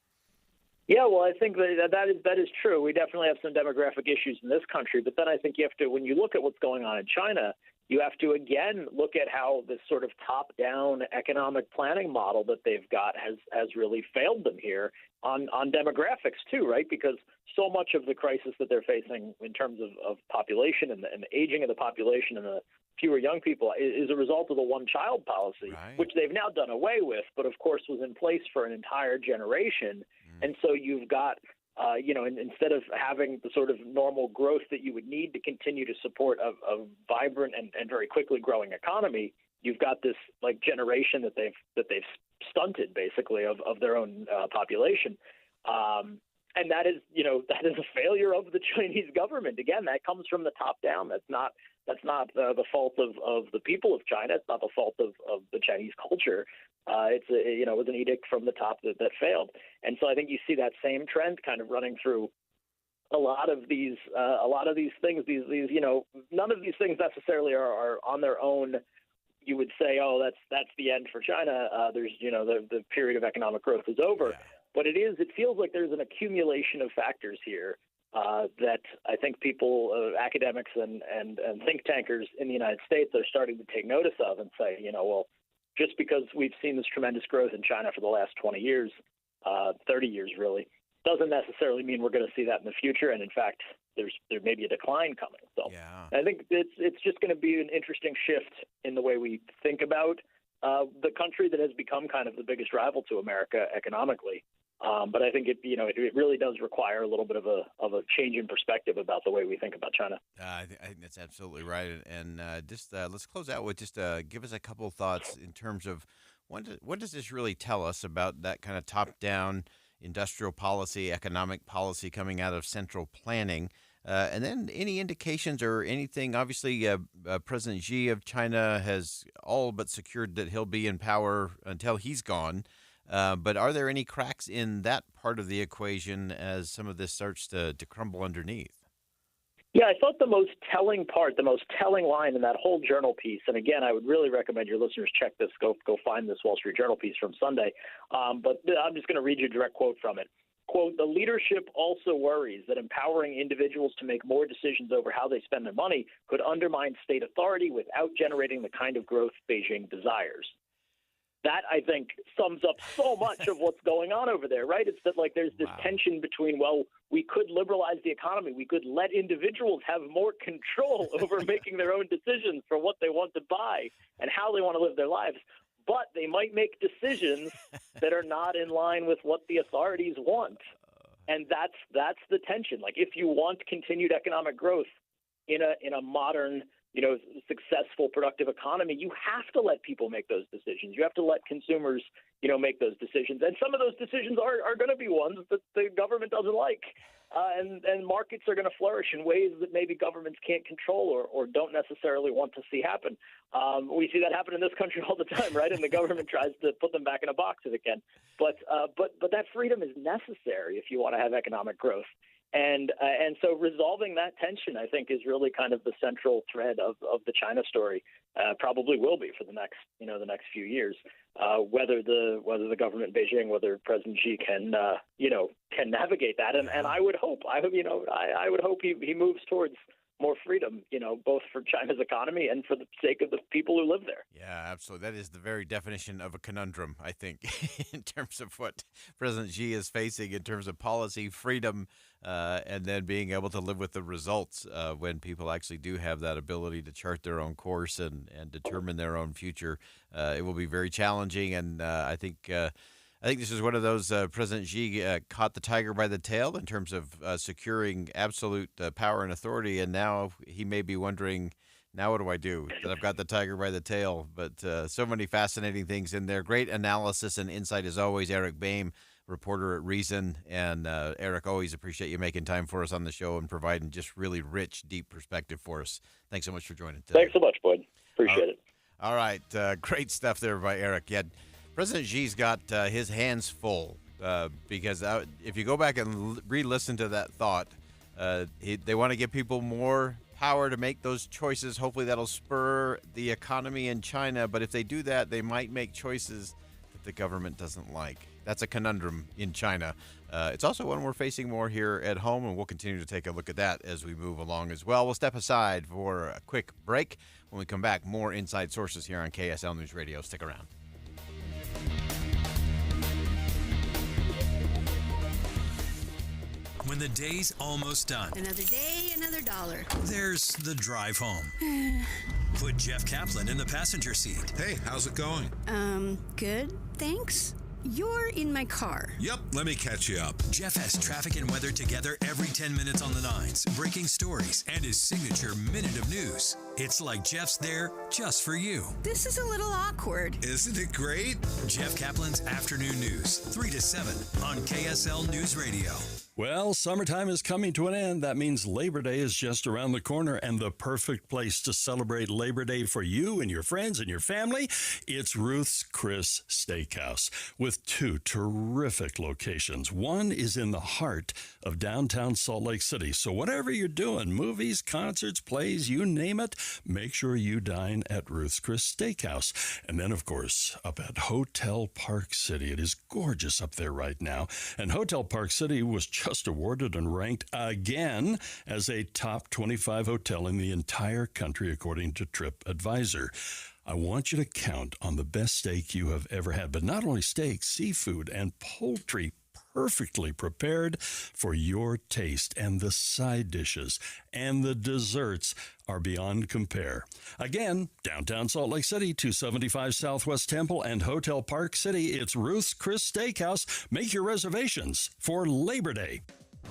Speaker 5: Yeah, well, I think that is true. We definitely have some demographic issues in this country. But then I think you have to, when you look at what's going on in China, you have to, again, look at how this sort of top-down economic planning model that they've got has really failed them here on demographics too, right? Because so much of the crisis that they're facing in terms of population and the aging of the population and the fewer young people is a result of the one-child policy, which they've now done away with, but of course was in place for an entire generation. And so you've got instead of having the sort of normal growth that you would need to continue to support a vibrant and very quickly growing economy, you've got this generation that they've stunted basically of their own population. And that is a failure of the Chinese government. Again, that comes from the top down. That's not the fault of the people of China. It's not the fault of the Chinese culture. It was an edict from the top that failed. And so I think you see that same trend kind of running through a lot of these things. These none of these things necessarily are on their own. You would say, oh, that's the end for China. There's the period of economic growth is over. Yeah. But it feels like there's an accumulation of factors here that I think people, academics and think tankers in the United States are starting to take notice of and say, well, just because we've seen this tremendous growth in China for the last 20 years, 30 years really, doesn't necessarily mean we're going to see that in the future. And in fact, there may be a decline coming. So I think it's just going to be an interesting shift in the way we think about the country that has become kind of the biggest rival to America economically. But I think it really does require a little bit of a change in perspective about the way we think about China.
Speaker 4: I think that's absolutely right. And let's close out with give us a couple of thoughts in terms of what does this really tell us about that kind of top-down industrial policy, economic policy coming out of central planning, and then any indications or anything. Obviously, President Xi of China has all but secured that he'll be in power until he's gone. But are there any cracks in that part of the equation as some of this starts to crumble underneath?
Speaker 5: Yeah, I thought the most telling line in that whole journal piece, and again, I would really recommend your listeners check this, go find this Wall Street Journal piece from Sunday. But I'm just going to read you a direct quote from it. Quote, "The leadership also worries that empowering individuals to make more decisions over how they spend their money could undermine state authority without generating the kind of growth Beijing desires." That, I think, sums up so much of what's going on over there, right? It's that there's this tension between, well, we could liberalize the economy. We could let individuals have more control over making their own decisions for what they want to buy and how they want to live their lives. But they might make decisions that are not in line with what the authorities want. And that's the tension. If you want continued economic growth in a modern successful, productive economy, you have to let people make those decisions. You have to let consumers, make those decisions. And some of those decisions are going to be ones that the government doesn't like. and markets are going to flourish in ways that maybe governments can't control or don't necessarily want to see happen. We see that happen in this country all the time, right? And the government tries to put them back in a box if it can. But that freedom is necessary if you want to have economic growth. And so resolving that tension, I think, is really kind of the central thread of the China story. Probably will be for the next few years. Whether the government in Beijing, whether President Xi can navigate that, and I would hope I would hope he moves towards more freedom, both for China's economy and for the sake of the people who live there.
Speaker 4: Yeah, absolutely. That is the very definition of a conundrum, I think, in terms of what President Xi is facing in terms of policy, freedom, and then being able to live with the results when people actually do have that ability to chart their own course and determine their own future. It will be very challenging, and I think this is one of those President Xi caught the tiger by the tail in terms of securing absolute power and authority, and now he may be wondering, now what do I do that I've got the tiger by the tail? But so many fascinating things in there. Great analysis and insight as always, Eric Boehm, reporter at Reason. And Eric, always appreciate you making time for us on the show and providing just really rich, deep perspective for us. Thanks so much for joining today.
Speaker 5: Thanks so much, Boyd. Appreciate it.
Speaker 4: All right. Great stuff there by Eric. Yeah, President Xi's got his hands full because if you go back and re-listen to that thought, they want to give people more power to make those choices. Hopefully that'll spur the economy in China. But if they do that, they might make choices that the government doesn't like. That's a conundrum in China. It's also one we're facing more here at home, and we'll continue to take a look at that as we move along as well. We'll step aside for a quick break. When we come back, more Inside Sources here on KSL News Radio. Stick around.
Speaker 3: When the day's almost done,
Speaker 7: Another day, another dollar.
Speaker 3: there's the drive home. Put Jeff Kaplan in the passenger seat.
Speaker 8: Hey, how's it going?
Speaker 7: Good, thanks. You're in my car.
Speaker 8: Yep, let me catch you up.
Speaker 3: Jeff has traffic and weather together every 10 minutes on the nines, breaking stories, and his signature minute of news. It's like Jeff's there just for you.
Speaker 7: This is a little awkward.
Speaker 8: Isn't it great?
Speaker 3: Jeff Kaplan's Afternoon News, 3 to 7 on KSL News Radio.
Speaker 9: Well, summertime is coming to an end. That means Labor Day is just around the corner, and the perfect place to celebrate Labor Day for you and your friends and your family, it's Ruth's Chris Steakhouse with two terrific locations. One is in the heart of downtown Salt Lake City. So whatever you're doing, movies, concerts, plays, you name it, make sure you dine at Ruth's Chris Steakhouse. And then, of course, up at Hotel Park City. It is gorgeous up there right now. And Hotel Park City was just awarded and ranked again as a top 25 hotel in the entire country, according to TripAdvisor. I want you to count on the best steak you have ever had, but not only steak, seafood and poultry perfectly prepared for your taste, and the side dishes and the desserts are beyond compare. Again, downtown Salt Lake City, 275 Southwest Temple and Hotel Park City, it's Ruth's Chris Steakhouse. Make your reservations for Labor Day.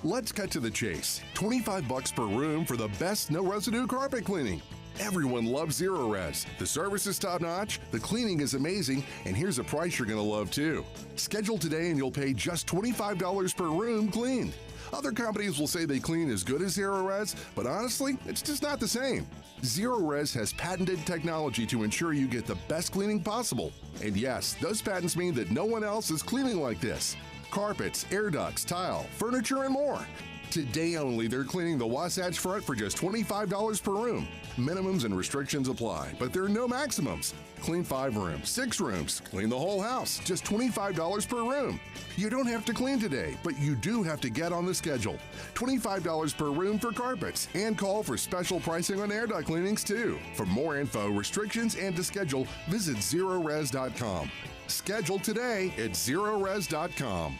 Speaker 10: Let's cut to the chase. $25 per room for the best no residue carpet cleaning. Everyone loves Zero Res. The service is top-notch, the cleaning is amazing, and here's a price you're going to love too. Schedule today and you'll pay just $25 per room cleaned. Other companies will say they clean as good as Zero Res, but honestly, it's just not the same. Zero Res has patented technology to ensure you get the best cleaning possible. And yes, those patents mean that no one else is cleaning like this. Carpets, air ducts, tile, furniture, and more. Today only, they're cleaning the Wasatch Front for just $25 per room. Minimums and restrictions apply, but there are no maximums. Clean 5 rooms, 6 rooms, clean the whole house, just $25 per room. You don't have to clean today, but you do have to get on the schedule. $25 per room for carpets, and call for special pricing on air duct cleanings too. For more info, restrictions, and to schedule, visit ZeroRes.com. Schedule today at ZeroRes.com.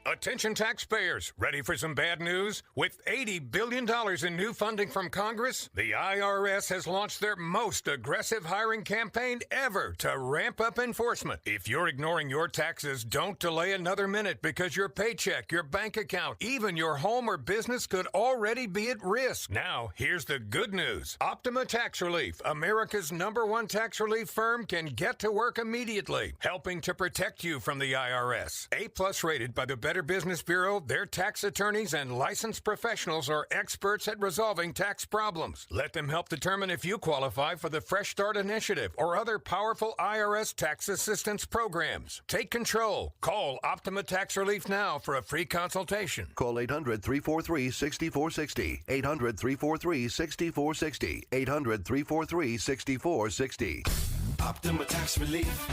Speaker 25: Attention taxpayers, ready for some bad news? With $80 billion in new funding from Congress, the IRS has launched their most aggressive hiring campaign ever to ramp up enforcement. If you're ignoring your taxes, don't delay another minute because your paycheck, your bank account, even your home or business could already be at risk. Now, here's the good news. Optima Tax Relief, America's #1 tax relief firm, can get to work immediately, helping to protect you from the IRS. A+ rated by the Better Better Business Bureau, their tax attorneys and licensed professionals are experts at resolving tax problems. Let them help determine if you qualify for the Fresh Start Initiative or other powerful IRS tax assistance programs. Take control. Call Optima Tax Relief now for a free consultation.
Speaker 11: Call 800-343-6460. 800-343-6460. 800-343-6460.
Speaker 12: Optima Tax Relief.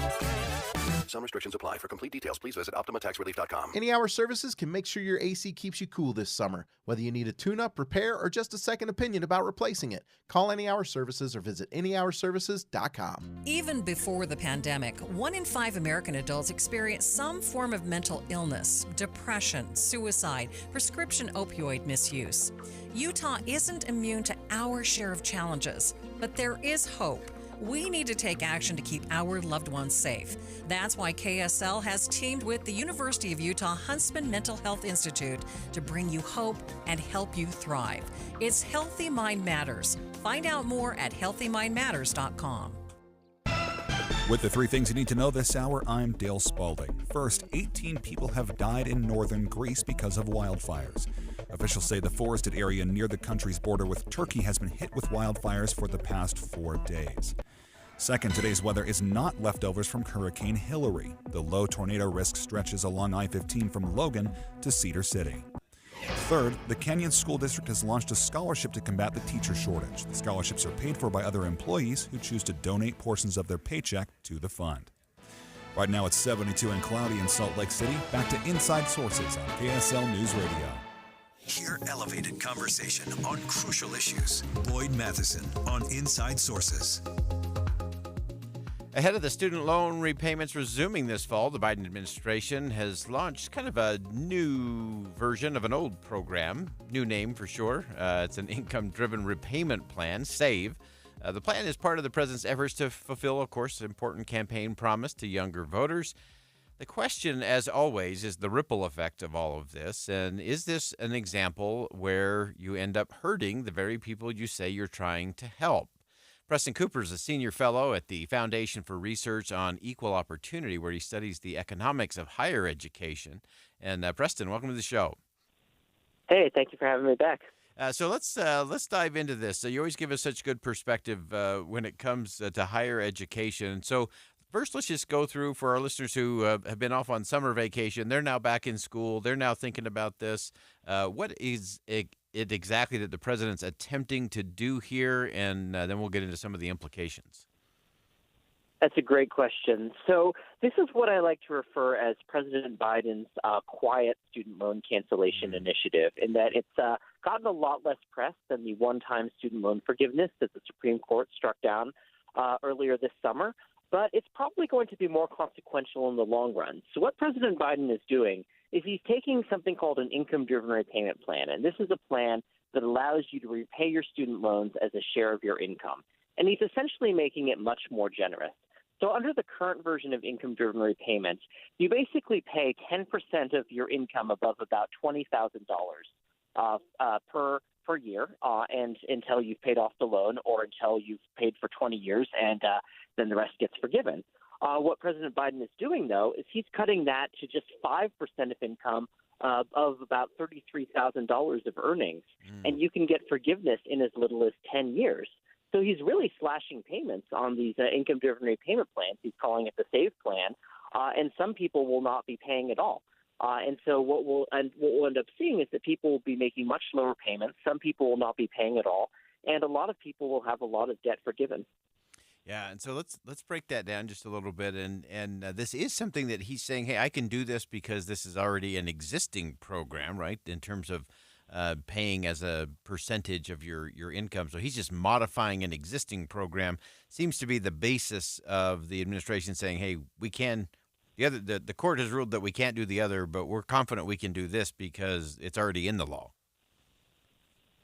Speaker 11: Some restrictions apply. For complete details, please visit OptimaTaxRelief.com.
Speaker 14: Any Hour Services can make sure your AC keeps you cool this summer. Whether you need a tune-up, repair, or just a second opinion about replacing it, call Any Hour Services or visit anyhourservices.com.
Speaker 15: Even before the pandemic, 1 in 5 American adults experience some form of mental illness, depression, suicide, prescription opioid misuse. Utah isn't immune to our share of challenges, but there is hope. We need to take action to keep our loved ones safe. That's why KSL has teamed with the University of Utah Huntsman Mental Health Institute to bring you hope and help you thrive. It's Healthy Mind Matters. Find out more at healthymindmatters.com.
Speaker 2: With the 3 things you need to know this hour, I'm Dale Spalding. First, 18 people have died in northern Greece because of wildfires. Officials say the forested area near the country's border with Turkey has been hit with wildfires for the past 4 days. Second, today's weather is not leftovers from Hurricane Hillary. The low tornado risk stretches along I-15 from Logan to Cedar City. Third, the Canyon School District has launched a scholarship to combat the teacher shortage. The scholarships are paid for by other employees who choose to donate portions of their paycheck to the fund. Right now it's 72 and cloudy in Salt Lake City. Back to Inside Sources on KSL News Radio.
Speaker 3: Hear elevated conversation on crucial issues. Boyd Matheson on Inside Sources.
Speaker 4: Ahead of the student loan repayments resuming this fall, the Biden administration has launched kind of a new version of an old program. New name for sure. It's an income-driven repayment plan, SAVE. The plan is part of the president's efforts to fulfill, of course, important campaign promise to younger voters. The question, as always, is the ripple effect of all of this. And is this an example where you end up hurting the very people you say you're trying to help? Preston Cooper is a senior fellow at the Foundation for Research on Equal Opportunity, where he studies the economics of higher education. And Preston, welcome to the show.
Speaker 16: Hey, thank you for having me back.
Speaker 4: So let's dive into this. So you always give us such good perspective when it comes to higher education. So first, let's just go through for our listeners who have been off on summer vacation. They're now back in school. They're now thinking about this. What is it exactly that the president's attempting to do here? And then we'll get into some of the implications.
Speaker 16: That's a great question. So this is what I like to refer as President Biden's quiet student loan cancellation initiative, in that it's gotten a lot less press than the one-time student loan forgiveness that the Supreme Court struck down earlier this summer. But it's probably going to be more consequential in the long run. So what President Biden is doing is he's taking something called an income-driven repayment plan, and this is a plan that allows you to repay your student loans as a share of your income. And he's essentially making it much more generous. So under the current version of income-driven repayment, you basically pay 10% of your income above about $20,000 per year, and until you've paid off the loan or until you've paid for 20 years, and then the rest gets forgiven. What President Biden is doing, though, is he's cutting that to just 5% of income of about $33,000 of earnings, and you can get forgiveness in as little as 10 years. So he's really slashing payments on these income-driven repayment plans. He's calling it the SAVE plan, and some people will not be paying at all. And so what we'll end up seeing is that people will be making much lower payments. Some people will not be paying at all, and a lot of people will have a lot of debt forgiven.
Speaker 4: Yeah, and so let's break that down just a little bit. And this is something that he's saying, hey, I can do this because this is already an existing program, right, in terms of paying as a percentage of your income. So he's just modifying an existing program. Seems to be the basis of the administration saying, hey, we can. The court has ruled that we can't do the other, but we're confident we can do this because it's already in the law.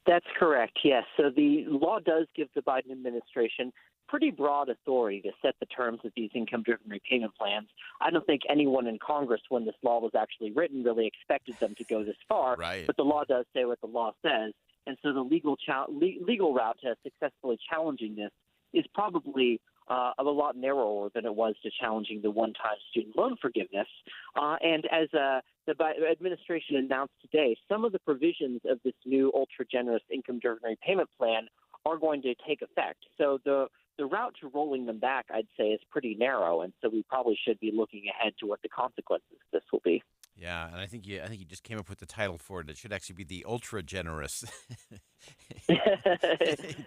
Speaker 16: That's correct, yes. So the law does give the Biden administration pretty broad authority to set the terms of these income-driven repayment plans. I don't think anyone in Congress, when this law was actually written, really expected them to go this far.
Speaker 4: Right.
Speaker 16: But the law does say what the law says. And so the legal route to successfully challenging this is probably a lot narrower than it was to challenging the one-time student loan forgiveness. And as the administration announced today, some of the provisions of this new ultra-generous income-driven repayment plan are going to take effect. So the route to rolling them back, I'd say, is pretty narrow, and so we probably should be looking ahead to what the consequences of this will be.
Speaker 4: Yeah, and I think you just came up with the title for it. It should actually be the ultra generous.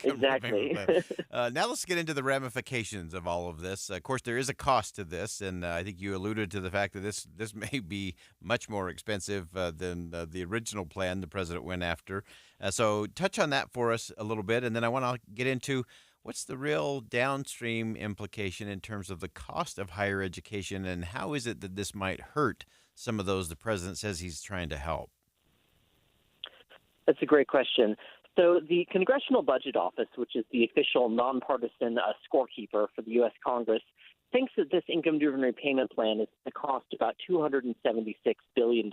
Speaker 16: Exactly.
Speaker 4: Now let's get into the ramifications of all of this. Of course, there is a cost to this, and I think you alluded to the fact that this may be much more expensive than the original plan the president went after. So touch on that for us a little bit, and then I want to get into what's the real downstream implication in terms of the cost of higher education, and how is it that this might hurt some of those the president says he's trying to help?
Speaker 16: That's a great question. So the Congressional Budget Office, which is the official nonpartisan scorekeeper for the U.S. Congress, thinks that this income-driven repayment plan is going to cost about $276 billion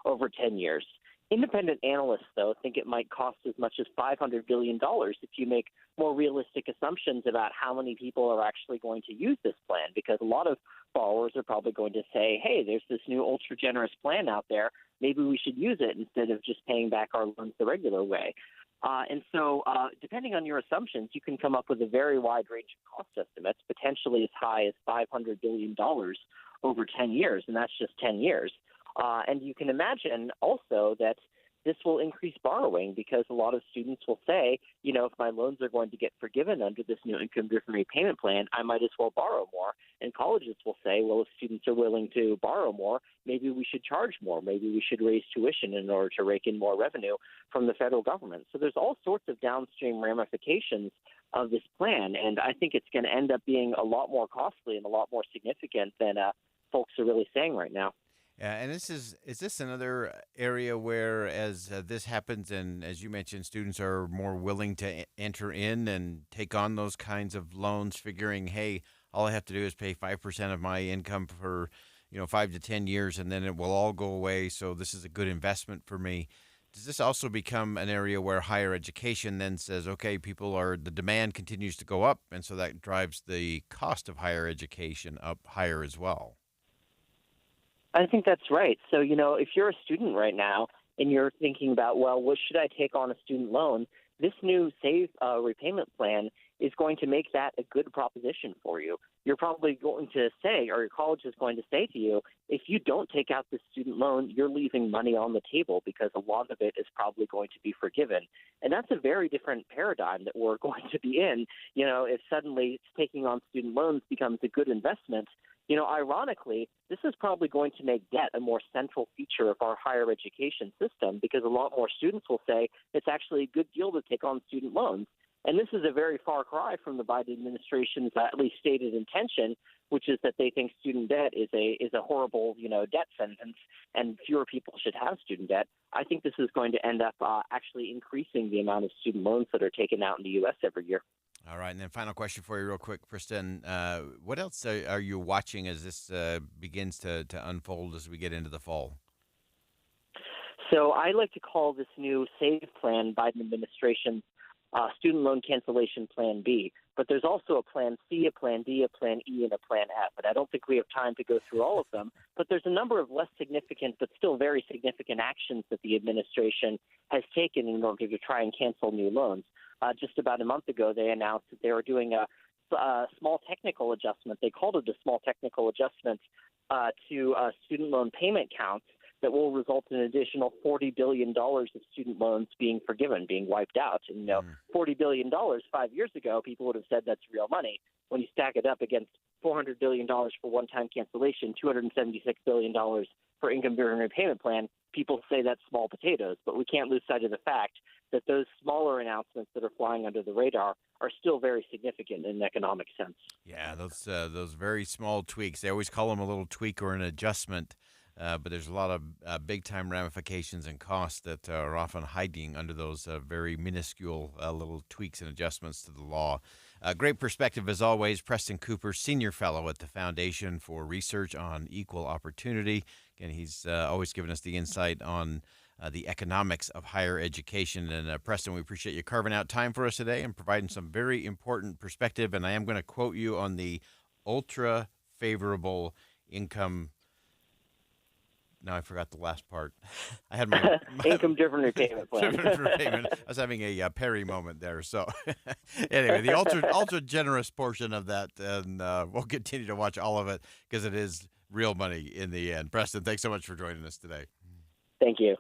Speaker 16: over 10 years. Independent analysts, though, think it might cost as much as $500 billion if you make more realistic assumptions about how many people are actually going to use this plan, because a lot of borrowers are probably going to say, hey, there's this new ultra-generous plan out there. Maybe we should use it instead of just paying back our loans the regular way. And so depending on your assumptions, you can come up with a very wide range of cost estimates, potentially as high as $500 billion over 10 years, and that's just 10 years. And you can imagine also that this will increase borrowing, because a lot of students will say, you know, if my loans are going to get forgiven under this new income-driven repayment plan, I might as well borrow more. And colleges will say, well, if students are willing to borrow more, maybe we should charge more. Maybe we should raise tuition in order to rake in more revenue from the federal government. So there's all sorts of downstream ramifications of this plan, and I think it's going to end up being a lot more costly and a lot more significant than folks are really saying right now.
Speaker 4: Yeah, and is this another area where, as this happens, and as you mentioned, students are more willing to enter in and take on those kinds of loans, figuring, hey, all I have to do is pay 5% of my income for, 5 to 10 years, and then it will all go away. So this is a good investment for me. Does this also become an area where higher education then says, okay, the demand continues to go up, and so that drives the cost of higher education up higher as well?
Speaker 16: I think that's right. So, if you're a student right now and you're thinking about, well, what should I take on a student loan? This new SAVE repayment plan is going to make that a good proposition for you. You're probably going to say, or your college is going to say to you, if you don't take out this student loan, you're leaving money on the table, because a lot of it is probably going to be forgiven. And that's a very different paradigm that we're going to be in. If suddenly taking on student loans becomes a good investment, ironically, this is probably going to make debt a more central feature of our higher education system, because a lot more students will say it's actually a good deal to take on student loans. And this is a very far cry from the Biden administration's at least stated intention, which is that they think student debt is a horrible, debt sentence, and fewer people should have student debt. I think this is going to end up actually increasing the amount of student loans that are taken out in the U.S. every year.
Speaker 4: All right, and then final question for you real quick, Kristen. What else are you watching as this begins to unfold as we get into the fall?
Speaker 16: So I like to call this new SAVE plan Biden administration's student loan cancellation Plan B. But there's also a Plan C, a Plan D, a Plan E, and a Plan F. And I don't think we have time to go through all of them. But there's a number of less significant but still very significant actions that the administration has taken in order to try and cancel new loans. Just about a month ago, they announced that they were doing a small technical adjustment. They called it a small technical adjustment to student loan payment counts that will result in an additional $40 billion of student loans being forgiven, being wiped out. And, $40 billion 5 years ago, people would have said that's real money. When you stack it up against $400 billion for one-time cancellation, $276 billion for income-driven repayment plan, people say that's small potatoes. But we can't lose sight of the fact that those smaller announcements that are flying under the radar are still very significant in an economic sense.
Speaker 4: Yeah, those very small tweaks. They always call them a little tweak or an adjustment. But there's a lot of big-time ramifications and costs that are often hiding under those very minuscule little tweaks and adjustments to the law. Great perspective, as always. Preston Cooper, Senior Fellow at the Foundation for Research on Equal Opportunity. Again, he's always given us the insight on the economics of higher education. And Preston, we appreciate you carving out time for us today and providing some very important perspective. And I am going to quote you on the ultra favorable income. Now I forgot the last part. I had my
Speaker 16: income driven repayment plan.
Speaker 4: I was having a Perry moment there. So anyway, the ultra generous portion of that, and we'll continue to watch all of it because it is real money in the end. Preston, thanks so much for joining us today.
Speaker 16: Thank you.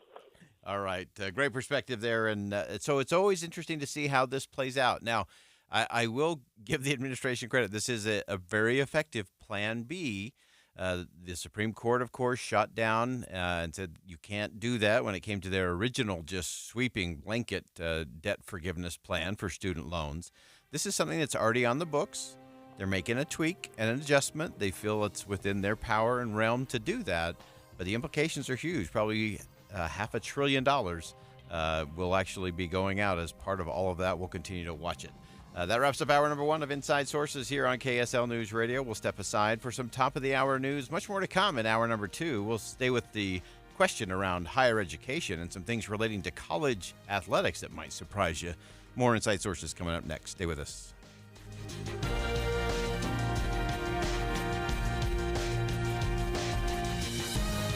Speaker 4: All right, great perspective there, and so it's always interesting to see how this plays out. Now, I will give the administration credit. This is a very effective Plan B. The Supreme Court, of course, shut down and said you can't do that when it came to their original just sweeping blanket debt forgiveness plan for student loans. This is something that's already on the books. They're making a tweak and an adjustment. They feel it's within their power and realm to do that, but the implications are huge. Probably $500 billion will actually be going out as part of all of that. We'll continue to watch it. That wraps up hour number 1 of Inside Sources here on KSL News Radio. We'll step aside for some top-of-the-hour news. Much more to come in hour number 2. We'll stay with the question around higher education and some things relating to college athletics that might surprise you. More Inside Sources coming up next. Stay with us.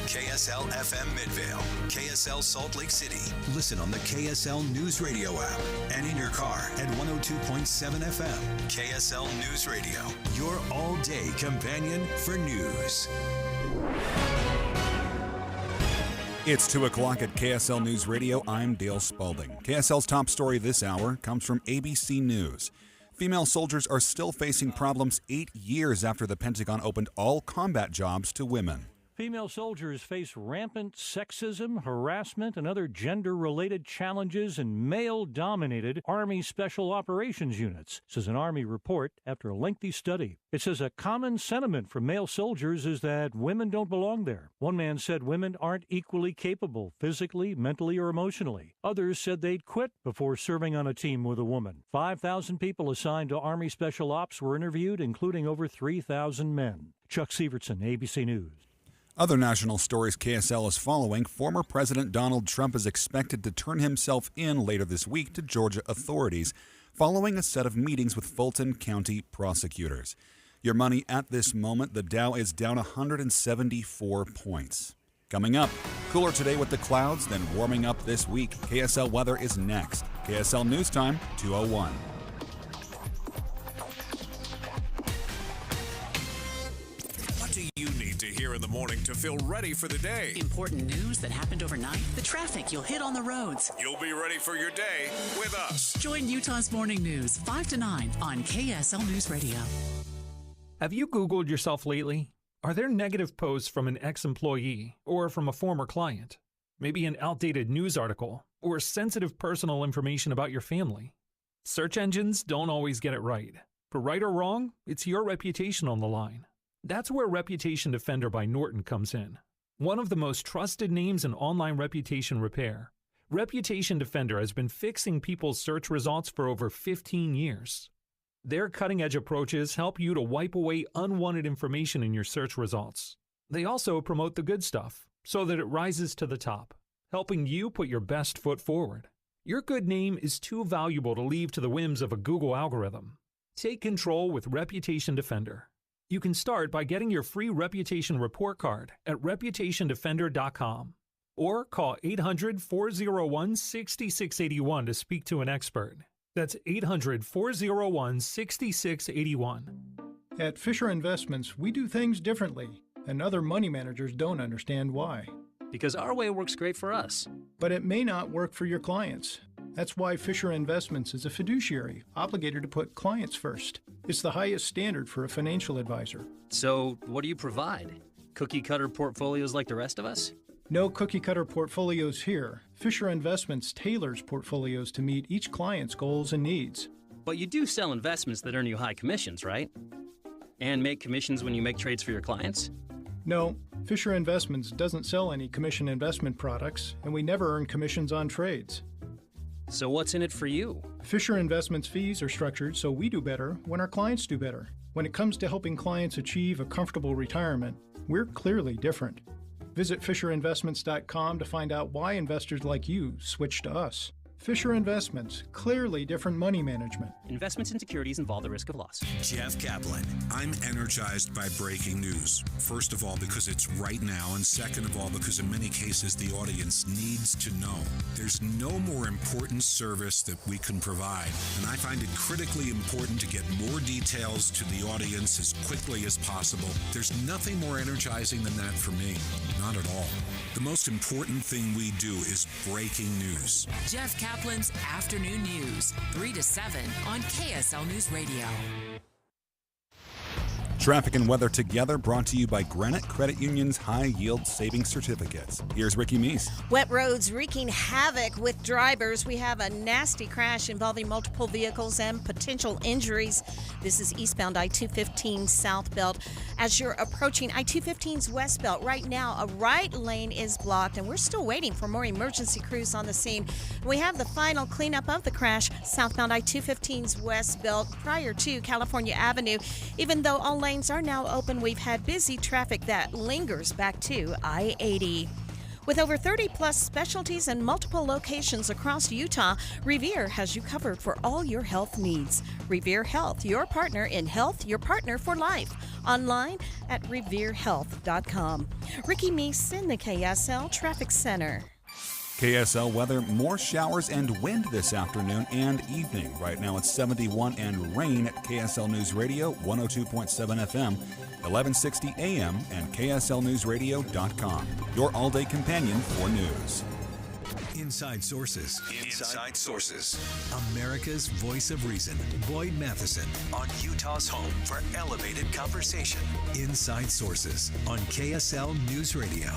Speaker 3: KSL FM Midvale, KSL Salt Lake City. Listen on the KSL News Radio app and in your car at 102.7 FM. KSL News Radio, your all-day companion for news.
Speaker 2: It's 2 o'clock at KSL News Radio. I'm Dale Spalding. KSL's top story this hour comes from ABC News. Female soldiers are still facing problems 8 years after the Pentagon opened all combat jobs to women.
Speaker 13: Female soldiers face rampant sexism, harassment, and other gender-related challenges in male-dominated Army Special Operations units, says an Army report after a lengthy study. It says a common sentiment from male soldiers is that women don't belong there. One man said women aren't equally capable physically, mentally, or emotionally. Others said they'd quit before serving on a team with a woman. 5,000 people assigned to Army Special Ops were interviewed, including over 3,000 men. Chuck Sievertson, ABC News.
Speaker 2: Other national stories KSL is following. Former President Donald Trump is expected to turn himself in later this week to Georgia authorities following a set of meetings with Fulton County prosecutors. Your money at this moment, the Dow is down 174 points. Coming up, cooler today with the clouds, then warming up this week. KSL weather is next. KSL News Time, 2:01.
Speaker 6: You need to hear in the morning to feel ready for the day.
Speaker 17: Important news that happened overnight, the traffic you'll hit on the roads.
Speaker 6: You'll be ready for your day with us.
Speaker 17: Join Utah's Morning News 5 to 9 on KSL News Radio.
Speaker 18: Have you Googled yourself lately? Are there negative posts from an ex-employee or from a former client? Maybe an outdated news article or sensitive personal information about your family? Search engines don't always get it right. For right or wrong, it's your reputation on the line. That's where Reputation Defender by Norton comes in. One of the most trusted names in online reputation repair, Reputation Defender has been fixing people's search results for over 15 years. Their cutting-edge approaches help you to wipe away unwanted information in your search results. They also promote the good stuff so that it rises to the top, helping you put your best foot forward. Your good name is too valuable to leave to the whims of a Google algorithm. Take control with Reputation Defender. You can start by getting your free reputation report card at reputationdefender.com or call 800-401-6681 to speak to an expert. That's 800-401-6681.
Speaker 19: At Fisher Investments, we do things differently, and other money managers don't understand why.
Speaker 20: Because our way works great for us.
Speaker 19: But it may not work for your clients. That's why Fisher Investments is a fiduciary, obligated to put clients first. It's the highest standard for a financial advisor.
Speaker 20: So, what do you provide? Cookie-cutter portfolios like the rest of us?
Speaker 19: No cookie-cutter portfolios here. Fisher Investments tailors portfolios to meet each client's goals and needs.
Speaker 20: But you do sell investments that earn you high commissions, right? And make commissions when you make trades for your clients?
Speaker 19: No, Fisher Investments doesn't sell any commission investment products, and we never earn commissions on trades.
Speaker 20: So what's in it for you?
Speaker 19: Fisher Investments fees are structured so we do better when our clients do better. When it comes to helping clients achieve a comfortable retirement, we're clearly different. Visit FisherInvestments.com to find out why investors like you switch to us. Fisher Investments, clearly different money management.
Speaker 20: Investments in securities involve the risk of loss.
Speaker 3: Jeff Kaplan.
Speaker 8: I'm energized by breaking news. First of all, because it's right now, and second of all, because in many cases the audience needs to know. There's no more important service that we can provide, and I find it critically important to get more details to the audience as quickly as possible. There's nothing more energizing than that for me. Not at all. The most important thing we do is breaking news.
Speaker 17: Jeff Kaplan's Afternoon News, 3 to 7 on KSL News Radio.
Speaker 2: Traffic and weather together, brought to you by Granite Credit Union's High Yield Savings Certificates. Here's Ricky Meese.
Speaker 1: Wet roads wreaking havoc with drivers. We have a nasty crash involving multiple vehicles and potential injuries. This is eastbound I-215 southbound. As you're approaching I-215's westbound, right now a right lane is blocked, and we're still waiting for more emergency crews on the scene. We have the final cleanup of the crash southbound I-215's westbound prior to California Avenue. Even though all lanes are now open, we've had busy traffic that lingers back to I-80. With over 30-plus specialties and multiple locations across Utah, Revere has you covered for all your health needs. Revere Health, your partner in health, your partner for life. Online at reverehealth.com. Ricky Meese in the KSL Traffic Center.
Speaker 2: KSL weather, more showers and wind this afternoon and evening. Right now it's 71 and rain at KSL News Radio, 102.7 FM, 1160 AM, and KSLNewsRadio.com. Your all-day companion for news.
Speaker 3: Inside Sources. Inside Sources. America's voice of reason. Boyd Matheson on Utah's home for elevated conversation. Inside Sources on KSL News Radio.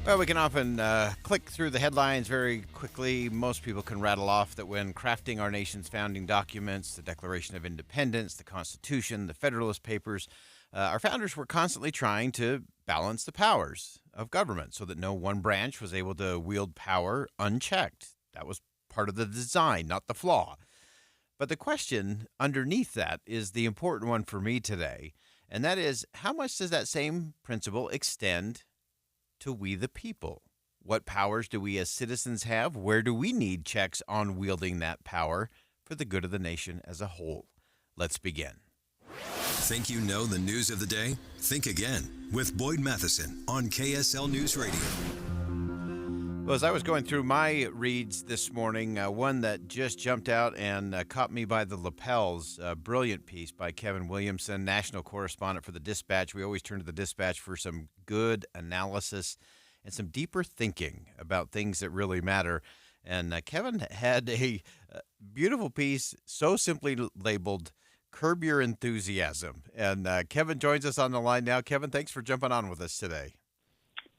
Speaker 4: Well, we can often click through the headlines very quickly. Most people can rattle off that when crafting our nation's founding documents, the Declaration of Independence, the Constitution, the Federalist Papers, our founders were constantly trying to balance the powers of government so that no one branch was able to wield power unchecked. That was part of the design, not the flaw. But the question underneath that is the important one for me today, and that is, how much does that same principle extend to we the people? What powers do we as citizens have? Where do we need checks on wielding that power for the good of the nation as a whole? Let's begin.
Speaker 3: Think you know the news of the day? Think again with Boyd Matheson on KSL News Radio.
Speaker 4: Well, as I was going through my reads this morning, one that just jumped out and caught me by the lapels, a brilliant piece by Kevin Williamson, national correspondent for the Dispatch. We always turn to the Dispatch for some good analysis and some deeper thinking about things that really matter. And Kevin had a beautiful piece so simply labeled, Curb Your Enthusiasm. And Kevin joins us on the line now. Kevin, thanks for jumping on with us today.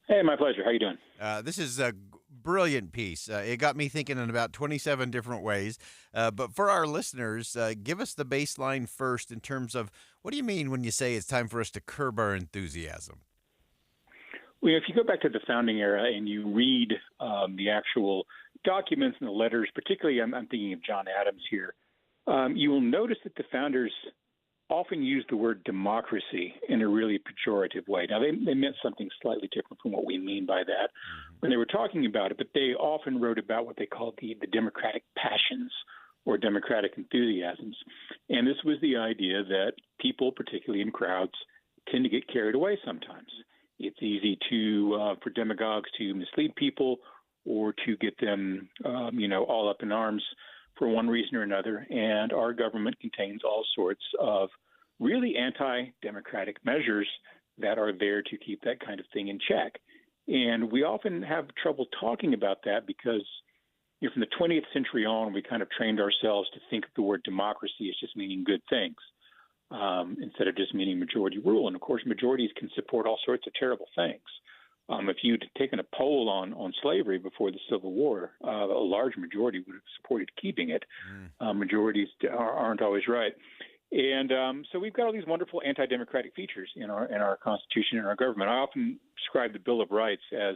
Speaker 21: Hey, my pleasure. How you doing?
Speaker 4: This is a brilliant piece. It got me thinking in about 27 different ways. But for our listeners, give us the baseline first in terms of what do you mean when you say it's time for us to curb our enthusiasm?
Speaker 21: Well, if you go back to the founding era and you read the actual documents and the letters, particularly I'm thinking of John Adams here, you will notice that the founders often use the word democracy in a really pejorative way. Now, they meant something slightly different from what we mean by that when they were talking about it, but they often wrote about what they called the democratic passions or democratic enthusiasms. And this was the idea that people, particularly in crowds, tend to get carried away sometimes. It's easy for demagogues to mislead people or to get them, all up in arms for one reason or another, and our government contains all sorts of really anti-democratic measures that are there to keep that kind of thing in check. And we often have trouble talking about that because from the 20th century on, we kind of trained ourselves to think of the word democracy as just meaning good things instead of just meaning majority rule. And, of course, majorities can support all sorts of terrible things. If you'd taken a poll on slavery before the Civil War, a large majority would have supported keeping it. Majorities aren't always right. And so we've got all these wonderful anti-democratic features in our Constitution and our government. I often describe the Bill of Rights as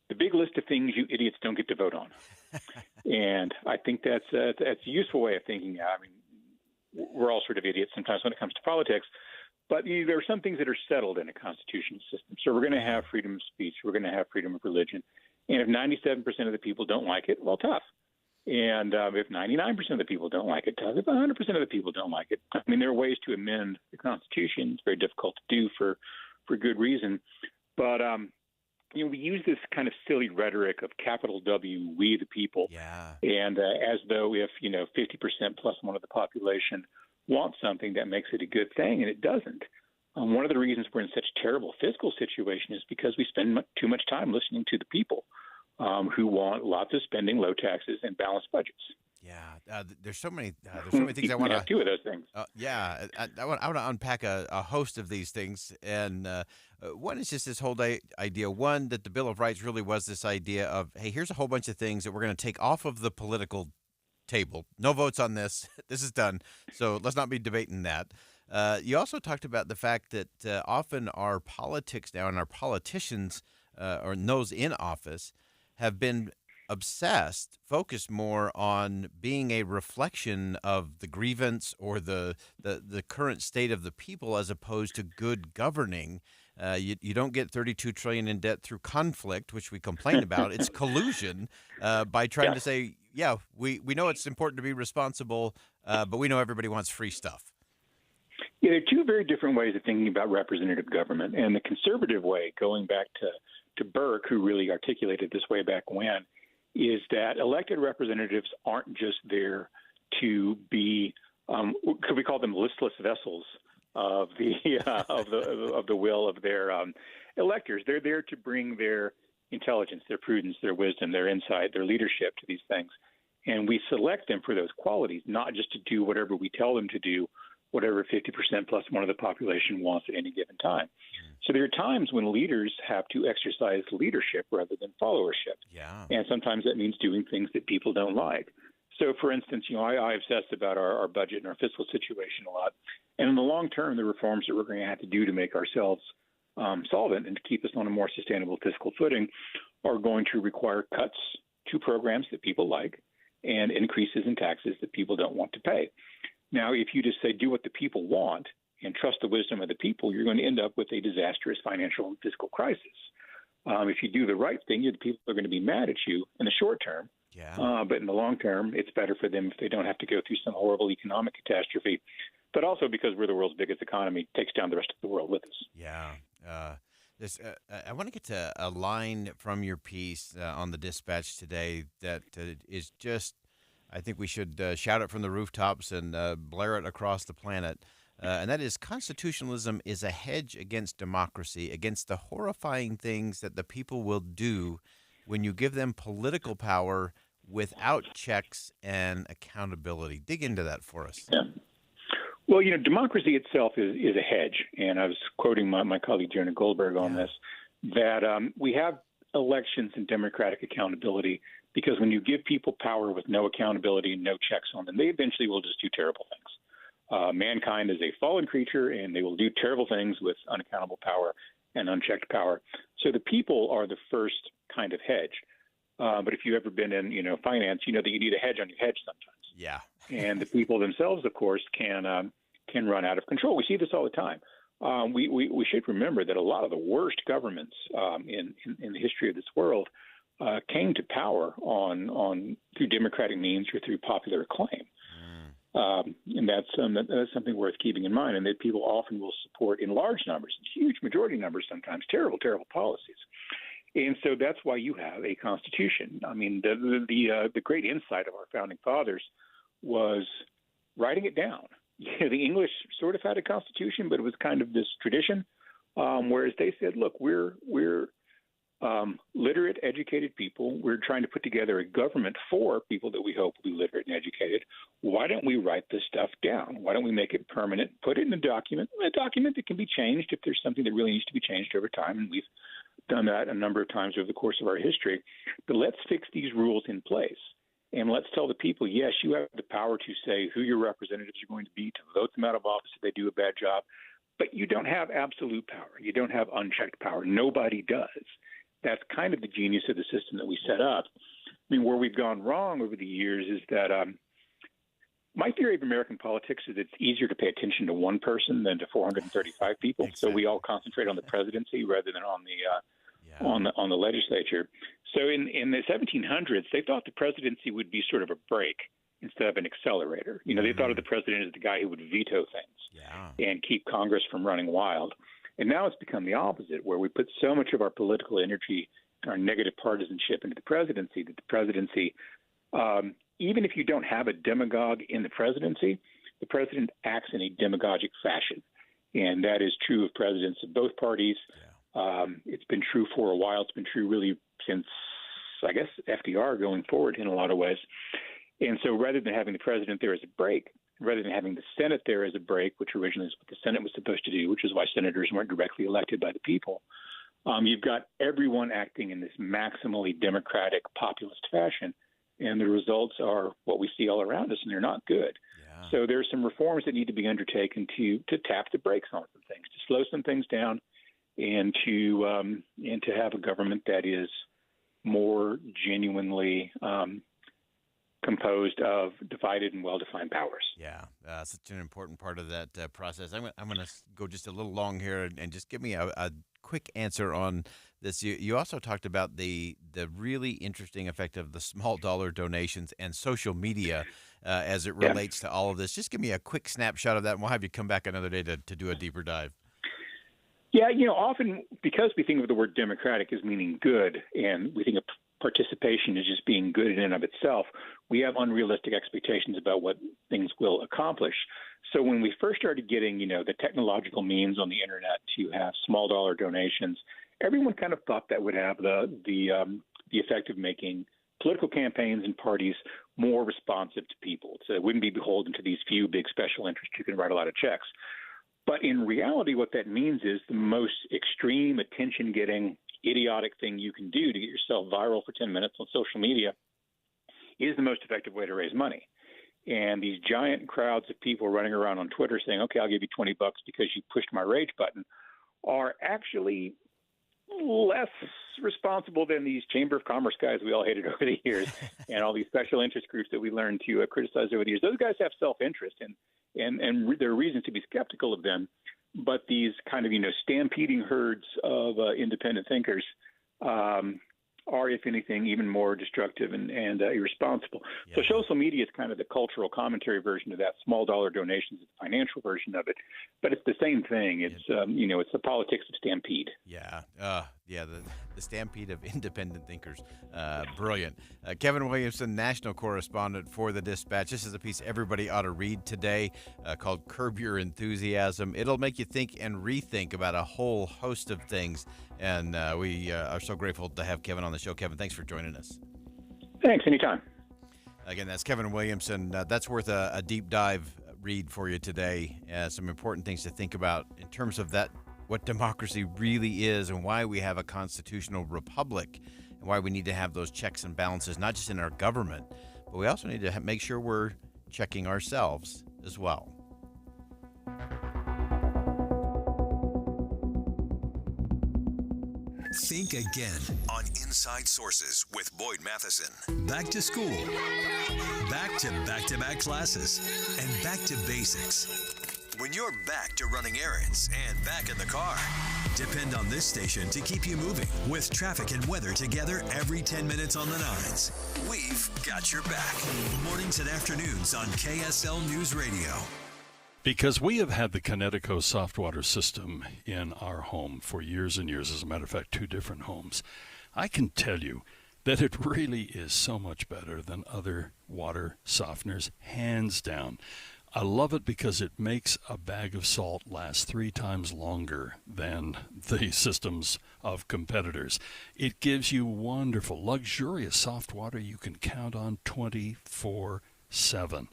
Speaker 21: the big list of things you idiots don't get to vote on. And I think that's a useful way of thinking. I mean, we're all sort of idiots sometimes when it comes to politics. But there are some things that are settled in a constitutional system. So we're going to have freedom of speech. We're going to have freedom of religion. And if 97% of the people don't like it, well, tough. And if 99% of the people don't like it, tough. If 100% of the people don't like it, I mean, there are ways to amend the Constitution. It's very difficult to do for good reason. But, we use this kind of silly rhetoric of capital W, we the people.
Speaker 4: Yeah.
Speaker 21: And as though if, 50% plus one of the population want something, that makes it a good thing, and it doesn't. One of the reasons we're in such a terrible fiscal situation is because we spend too much time listening to the people who want lots of spending, low taxes, and balanced budgets.
Speaker 4: Yeah, there's so many things I want to
Speaker 21: have two of those things.
Speaker 4: I want to unpack a host of these things, and one is just this whole idea. One, that the Bill of Rights really was this idea of, hey, here's a whole bunch of things that we're going to take off of the political table. No votes on this. This is done. So let's not be debating that. You also talked about the fact that often our politics now and our politicians or those in office have been focused more on being a reflection of the grievance or the current state of the people as opposed to good governing. You don't get $32 trillion in debt through conflict, which we complain about. It's collusion by trying to say, yeah, we know it's important to be responsible, but we know everybody wants free stuff.
Speaker 21: Yeah, there are two very different ways of thinking about representative government. And the conservative way, going back to Burke, who really articulated this way back when, is that elected representatives aren't just there to be, could we call them listless vessels of the of the will of their electors? They're there to bring their intelligence, their prudence, their wisdom, their insight, their leadership to these things, and we select them for those qualities, not just to do whatever we tell them to do, whatever 50% plus one of the population wants at any given time. So there are times when leaders have to exercise leadership rather than followership.
Speaker 4: Yeah.
Speaker 21: And sometimes that means doing things that people don't like. So, for instance, I obsess about our budget and our fiscal situation a lot. And in the long term, the reforms that we're going to have to do to make ourselves solvent and to keep us on a more sustainable fiscal footing are going to require cuts to programs that people like and increases in taxes that people don't want to pay. Now, if you just say do what the people want and trust the wisdom of the people, you're going to end up with a disastrous financial and fiscal crisis. If you do the right thing, the people are going to be mad at you in the short term.
Speaker 4: Yeah.
Speaker 21: But in the long term, it's better for them if they don't have to go through some horrible economic catastrophe. But also because we're the world's biggest economy, it takes down the rest of the world with us.
Speaker 4: Yeah. I want to get to a line from your piece on the Dispatch today that is just, I think we should shout it from the rooftops and blare it across the planet. And that is, constitutionalism is a hedge against democracy, against the horrifying things that the people will do when you give them political power without checks and accountability. Dig into that for us.
Speaker 21: Yeah. Well, democracy itself is a hedge. And I was quoting my colleague Jonah Goldberg on this, that we have elections and democratic accountability because when you give people power with no accountability and no checks on them, they eventually will just do terrible things. Mankind is a fallen creature, and they will do terrible things with unaccountable power and unchecked power. So the people are the first kind of hedge. But if you've ever been in, finance, you know that you need a hedge on your hedge sometimes.
Speaker 4: Yeah.
Speaker 21: And the people themselves, of course, can run out of control. We see this all the time. We should remember that a lot of the worst governments in the history of this world came to power on through democratic means or through popular acclaim. And that's something worth keeping in mind, and that people often will support in large numbers, huge majority numbers sometimes, terrible policies. And so that's why you have a constitution. I mean, the great insight of our founding fathers was writing it down. The English sort of had a constitution, but it was kind of this tradition, whereas they said, look, we're literate, educated people. We're trying to put together a government for people that we hope will be literate and educated. Why don't we write this stuff down? Why don't we make it permanent, put it in a document that can be changed if there's something that really needs to be changed over time, and we've done that a number of times over the course of our history. But let's fix these rules in place, and let's tell the people, yes, you have the power to say who your representatives are going to be, to vote them out of office if they do a bad job, but you don't have absolute power. You don't have unchecked power. Nobody does. That's kind of the genius of the system that we set up. I mean, where we've gone wrong over the years is that My theory of American politics is it's easier to pay attention to one person than to 435 people. Exactly. So we all concentrate on the presidency rather than on the legislature. So in the 1700s, they thought the presidency would be sort of a brake instead of an accelerator. They thought of the president as the guy who would veto things and keep Congress from running wild. And now it's become the opposite, where we put so much of our political energy, our negative partisanship into the presidency that the presidency, even if you don't have a demagogue in the presidency, the president acts in a demagogic fashion. And that is true of presidents of both parties. It's been true for a while. It's been true really since, I guess, FDR going forward in a lot of ways. And so rather than having the president there as a brake, rather than having the Senate there as a brake, which originally is what the Senate was supposed to do, which is why senators weren't directly elected by the people, you've got everyone acting in this maximally democratic populist fashion. And the results are what we see all around us, and they're not good. So there's some reforms that need to be undertaken to tap the brakes on some things, to slow some things down, and to have a government that is more genuinely composed of divided and well-defined powers.
Speaker 4: Yeah, such an important part of that process. I'm going to go just a little long here and just give me a quick answer on this. You also talked about the really interesting effect of the small dollar donations and social media as it relates to all of this. Just give me a quick snapshot of that, and we'll have you come back another day to do a deeper dive.
Speaker 21: Yeah, often because we think of the word democratic as meaning good, and we think of participation as just being good in and of itself, we have unrealistic expectations about what things will accomplish. So when we first started getting, the technological means on the internet to have small dollar donations, everyone kind of thought that would have the effect of making political campaigns and parties more responsive to people. So it wouldn't be beholden to these few big special interests who can write a lot of checks. But in reality, what that means is the most extreme, attention-getting, idiotic thing you can do to get yourself viral for 10 minutes on social media is the most effective way to raise money. And these giant crowds of people running around on Twitter saying, okay, I'll give you $20 because you pushed my rage button, are actually less responsible than these Chamber of Commerce guys we all hated over the years and all these special interest groups that we learned to criticize over the years. Those guys have self-interest, and there are reasons to be skeptical of them. But these kind of, stampeding herds of independent thinkers are, if anything, even more destructive and irresponsible. Yeah. So social media is kind of the cultural commentary version of that. Small dollar donations is the financial version of it. But it's the same thing. It's, it's the politics of stampede.
Speaker 4: Yeah. The stampede of independent thinkers. Brilliant. Kevin Williamson, national correspondent for the Dispatch. This is a piece everybody ought to read today called Curb Your Enthusiasm. It'll make you think and rethink about a whole host of things. And we are so grateful to have Kevin on the show. Kevin, thanks for joining us.
Speaker 21: Thanks. Anytime.
Speaker 4: Again, that's Kevin Williamson. That's worth a deep dive read for you today. Some important things to think about in terms of that, what democracy really is and why we have a constitutional republic and why we need to have those checks and balances, not just in our government, but we also need to make sure we're checking ourselves as well.
Speaker 3: Think again on Inside Sources with Boyd Matheson. Back to school, back to back-to-back classes, and back to basics. When you're back to running errands and back in the car, depend on this station to keep you moving with traffic and weather together every 10 minutes on the nines. We've got your back. Mornings and afternoons on KSL News Radio.
Speaker 9: Because we have had the Connecticut soft water system in our home for years and years, as a matter of fact, 2 different homes, I can tell you that it really is so much better than other water softeners, hands down. I love it because it makes a bag of salt last 3 times longer than the systems of competitors. It gives you wonderful, luxurious soft water you can count on 24/7.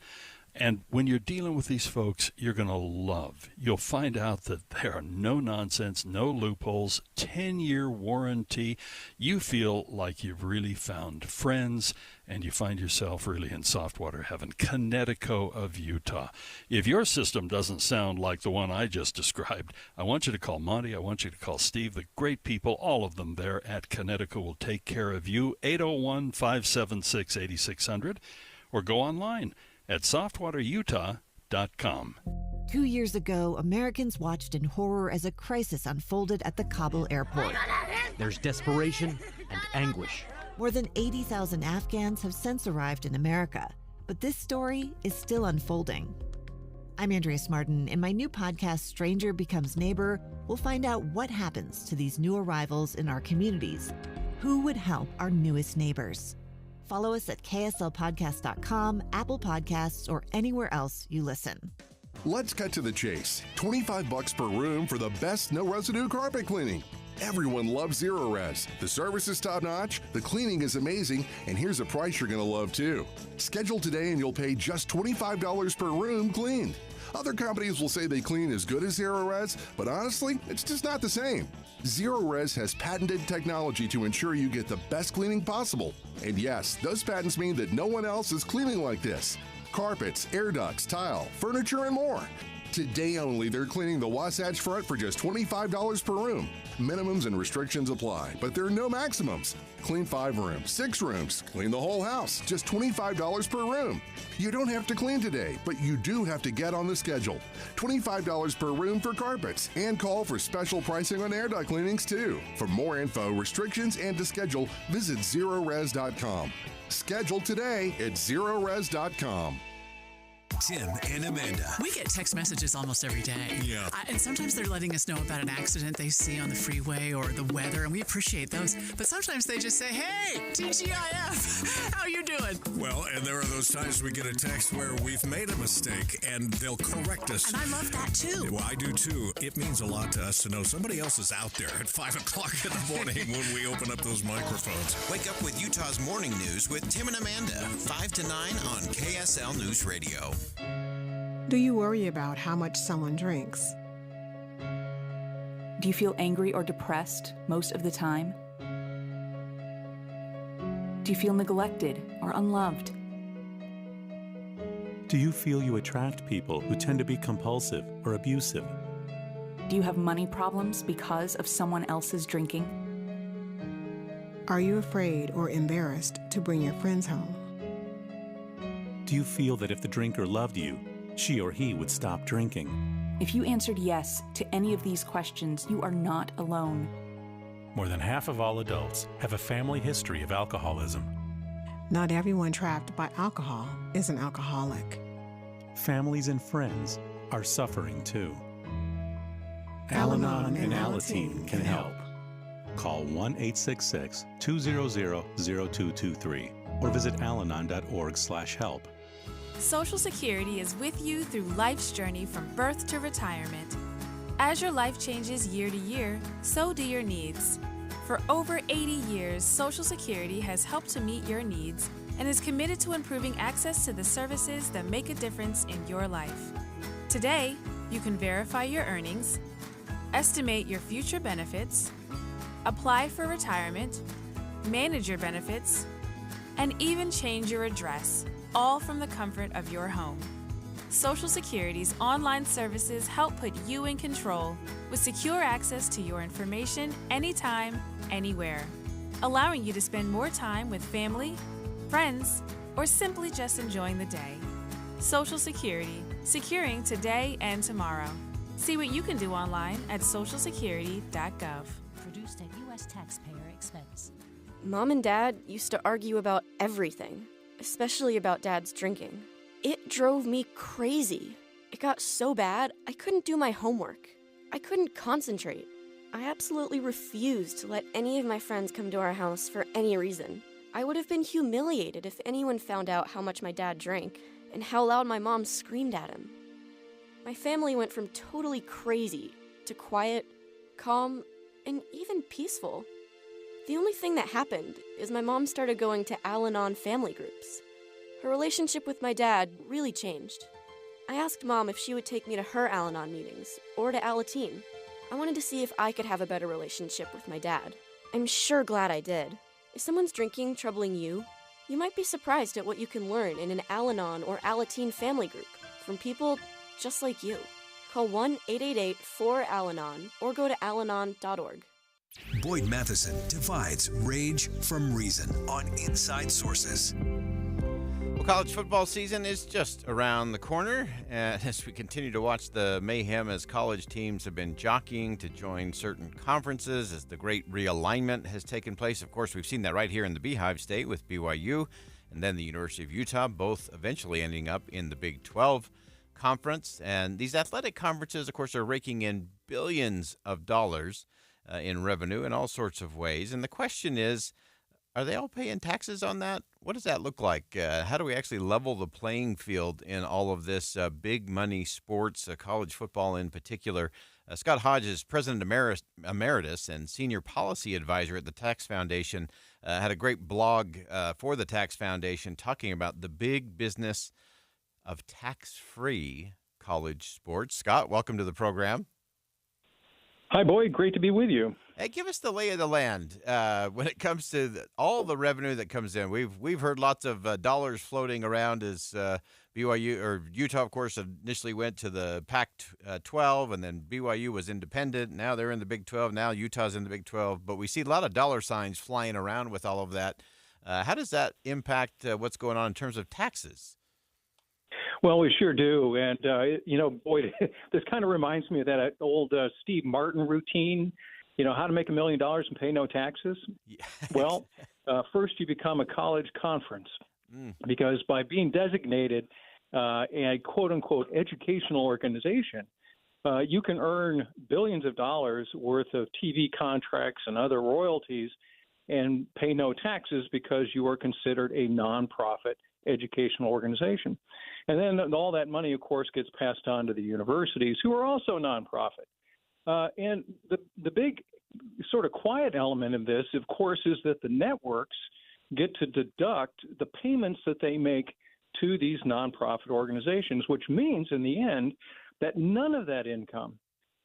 Speaker 9: And when you're dealing with these folks, you're going to love. You'll find out that there are no nonsense, no loopholes, 10-year warranty. You feel like you've really found friends, and you find yourself really in soft water heaven. Connecticut of Utah. If your system doesn't sound like the one I just described, I want you to call Monty. I want you to call Steve. The great people, all of them there at Connecticut, will take care of you. 801-576-8600, or go online at softwaterutah.com.
Speaker 5: 2 years ago, Americans watched in horror as a crisis unfolded at the Kabul airport.
Speaker 7: There's desperation and anguish.
Speaker 5: More than 80,000 Afghans have since arrived in America, but this story is still unfolding. I'm Andrea Smartin. In my new podcast, Stranger Becomes Neighbor, we'll find out what happens to these new arrivals in our communities. Who would help our newest neighbors? Follow us at kslpodcast.com, Apple Podcasts, or anywhere else you listen.
Speaker 10: Let's cut to the chase. $25 per room for the best no residue carpet cleaning. Everyone loves Zero Res. The service is top notch, the cleaning is amazing, and here's a price you're going to love too. Schedule today and you'll pay just $25 per room cleaned. Other companies will say they clean as good as Zero Res, but honestly, it's just not the same. Zero Res has patented technology to ensure you get the best cleaning possible. And yes, those patents mean that no one else is cleaning like this. Carpets, air ducts, tile, furniture, and more. Today only, they're cleaning the Wasatch Front for just $25 per room. Minimums and restrictions apply, but there are no maximums. Clean 5 rooms, 6 rooms, clean the whole house, just $25 per room. You don't have to clean today, but you do have to get on the schedule. $25 per room for carpets, and call for special pricing on air duct cleanings too. For more info, restrictions, and to schedule, visit ZeroRes.com. Schedule today at ZeroRes.com.
Speaker 3: Tim and Amanda.
Speaker 22: We get text messages almost every day.
Speaker 3: Yeah.
Speaker 22: And sometimes they're letting us know about an accident they see on the freeway or the weather, and we appreciate those. But sometimes they just say, hey, TGIF, how you doing?
Speaker 6: Well, and there are those times we get a text where we've made a mistake and they'll correct us.
Speaker 22: And I love that too.
Speaker 6: Well, I do too. It means a lot to us to know somebody else is out there at 5 o'clock in the morning when we open up those microphones.
Speaker 4: Wake up with Utah's Morning News with Tim and Amanda, 5 to 9 on KSL News Radio.
Speaker 23: Do you worry about how much someone drinks?
Speaker 24: Do you feel angry or depressed most of the time? Do you feel neglected or unloved?
Speaker 26: Do you feel you attract people who tend to be compulsive or abusive?
Speaker 24: Do you have money problems because of someone else's drinking?
Speaker 23: Are you afraid or embarrassed to bring your friends home?
Speaker 26: Do you feel that if the drinker loved you, she or he would stop drinking?
Speaker 24: If you answered yes to any of these questions, you are not alone.
Speaker 26: More than half of all adults have a family history of alcoholism.
Speaker 23: Not everyone trapped by alcohol is an alcoholic.
Speaker 26: Families and friends are suffering too. Al-Anon and Alateen can help. Call 1-866-200-0223 or visit alanon.org/help.
Speaker 27: Social Security is with you through life's journey from birth to retirement. As your life changes year to year, so do your needs. For over 80 years, Social Security has helped to meet your needs and is committed to improving access to the services that make a difference in your life. Today, you can verify your earnings, estimate your future benefits, apply for retirement, manage your benefits, and even change your address, all from the comfort of your home. Social Security's online services help put you in control with secure access to your information anytime, anywhere, allowing you to spend more time with family, friends, or simply just enjoying the day. Social Security, securing today and tomorrow. See what you can do online at socialsecurity.gov.
Speaker 28: Produced at U.S. taxpayer expense.
Speaker 29: Mom and Dad used to argue about everything, especially about Dad's drinking. It drove me crazy. It got so bad, I couldn't do my homework. I couldn't concentrate. I absolutely refused to let any of my friends come to our house for any reason. I would have been humiliated if anyone found out how much my dad drank and how loud my mom screamed at him. My family went from totally crazy to quiet, calm, and even peaceful. The only thing that happened is my mom started going to Al-Anon family groups. Her relationship with my dad really changed. I asked Mom if she would take me to her Al-Anon meetings or to Alateen. I wanted to see if I could have a better relationship with my dad. I'm sure glad I did. If someone's drinking troubling you, you might be surprised at what you can learn in an Al-Anon or Alateen family group from people just like you. Call 1-888-4-ALANON or go to alanon.org.
Speaker 3: Boyd Matheson divides rage from reason on Inside Sources.
Speaker 4: Well, college football season is just around the corner, and as we continue to watch the mayhem as college teams have been jockeying to join certain conferences as the great realignment has taken place. Of course, we've seen that right here in the Beehive State with BYU and then the University of Utah, both eventually ending up in the Big 12 Conference. And these athletic conferences, of course, are raking in billions of dollars in revenue in all sorts of ways. And the question is, are they all paying taxes on that? What does that look like? How do we actually level the playing field in all of this big money sports, college football in particular? Scott Hodge is President Emeritus and Senior Policy Advisor at the Tax Foundation. Had a great blog for the Tax Foundation talking about the big business of tax-free college sports. Scott, welcome to the program.
Speaker 21: Hi, Boyd. Great to be with you.
Speaker 4: Hey, give us the lay of the land when it comes to all the revenue that comes in. We've heard lots of dollars floating around as BYU or Utah, of course, initially went to the Pac-12, and then BYU was independent. Now they're in the Big 12. Now Utah's in the Big 12. But we see a lot of dollar signs flying around with all of that. How does that impact what's going on in terms of taxes?
Speaker 21: Well, we sure do. And, Boyd, this kind of reminds me of that old Steve Martin routine, how to make $1 million and pay no taxes. Yeah. Well, first you become a college conference because by being designated a quote-unquote educational organization, you can earn billions of dollars worth of TV contracts and other royalties and pay no taxes because you are considered a nonprofit educational organization. And then all that money, of course, gets passed on to the universities, who are also nonprofit. And the big sort of quiet element of this, of course, is that the networks get to deduct the payments that they make to these nonprofit organizations, which means in the end that none of that income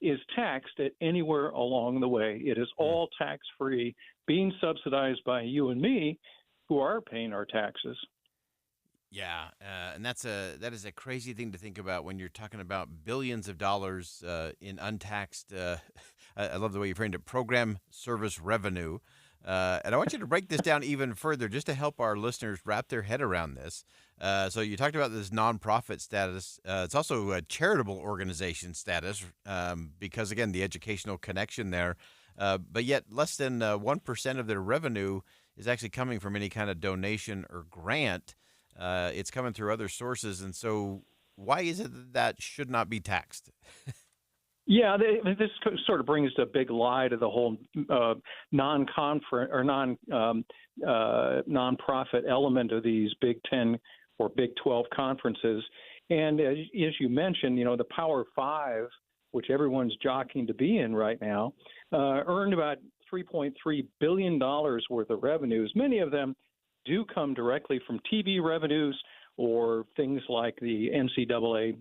Speaker 21: is taxed at anywhere along the way. It is all tax-free, being subsidized by you and me, who are paying our taxes.
Speaker 4: Yeah, and that is a crazy thing to think about when you're talking about billions of dollars in untaxed, I love the way you framed it, program service revenue. And I want you to break this down even further just to help our listeners wrap their head around this. So you talked about this nonprofit status. It's also a charitable organization status because, again, the educational connection there. But yet less than 1% of their revenue is actually coming from any kind of donation or grant. It's coming through other sources. And so why is it that should not be taxed?
Speaker 21: Yeah, this sort of brings a big lie to the whole non-conference or nonprofit element of these Big 10 or Big 12 conferences. And as you mentioned, the Power Five, which everyone's jockeying to be in right now, earned about $3.3 billion worth of revenues. Many of them do come directly from TV revenues or things like the NCAA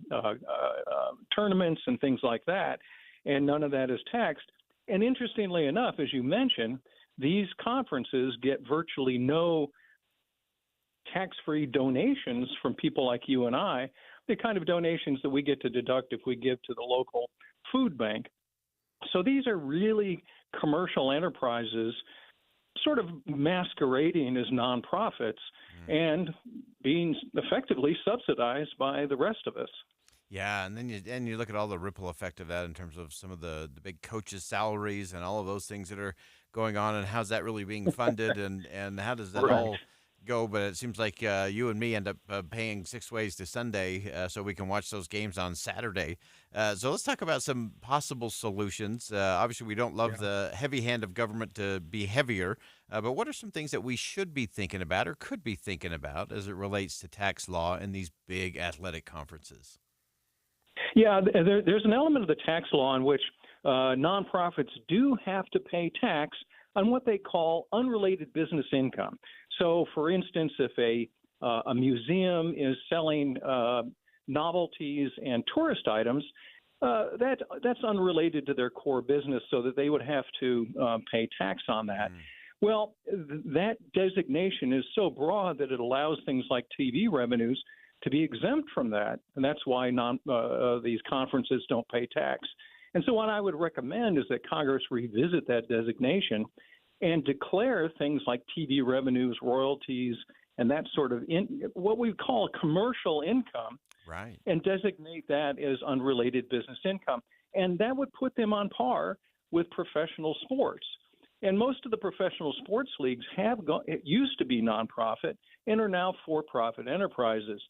Speaker 21: tournaments and things like that, and none of that is taxed. And interestingly enough, as you mentioned, these conferences get virtually no tax-free donations from people like you and I, the kind of donations that we get to deduct if we give to the local food bank. So these are really commercial enterprises sort of masquerading as nonprofits and being effectively subsidized by the rest of us.
Speaker 4: Yeah, and then you look at all the ripple effect of that in terms of some of the big coaches' salaries and all of those things that are going on, and how's that really being funded, and how does that all go? But it seems like you and me end up paying 6 ways to Sunday so we can watch those games on Saturday. So let's talk about some possible solutions. Obviously, we don't love the heavy hand of government to be heavier, but what are some things that we should be thinking about or could be thinking about as it relates to tax law in these big athletic conferences?
Speaker 21: Yeah, there's an element of the tax law in which nonprofits do have to pay tax on what they call unrelated business income. So, for instance, if a museum is selling novelties and tourist items, that's unrelated to their core business, so that they would have to pay tax on that. Well, that designation is so broad that it allows things like TV revenues to be exempt from that, and that's why these conferences don't pay tax. And so what I would recommend is that Congress revisit that designation and declare things like TV revenues, royalties,
Speaker 11: and that sort of what we call commercial income,
Speaker 4: right,
Speaker 11: and designate that as unrelated business income. And that would put them on par with professional sports. And most of the professional sports leagues it used to be nonprofit and are now for-profit enterprises.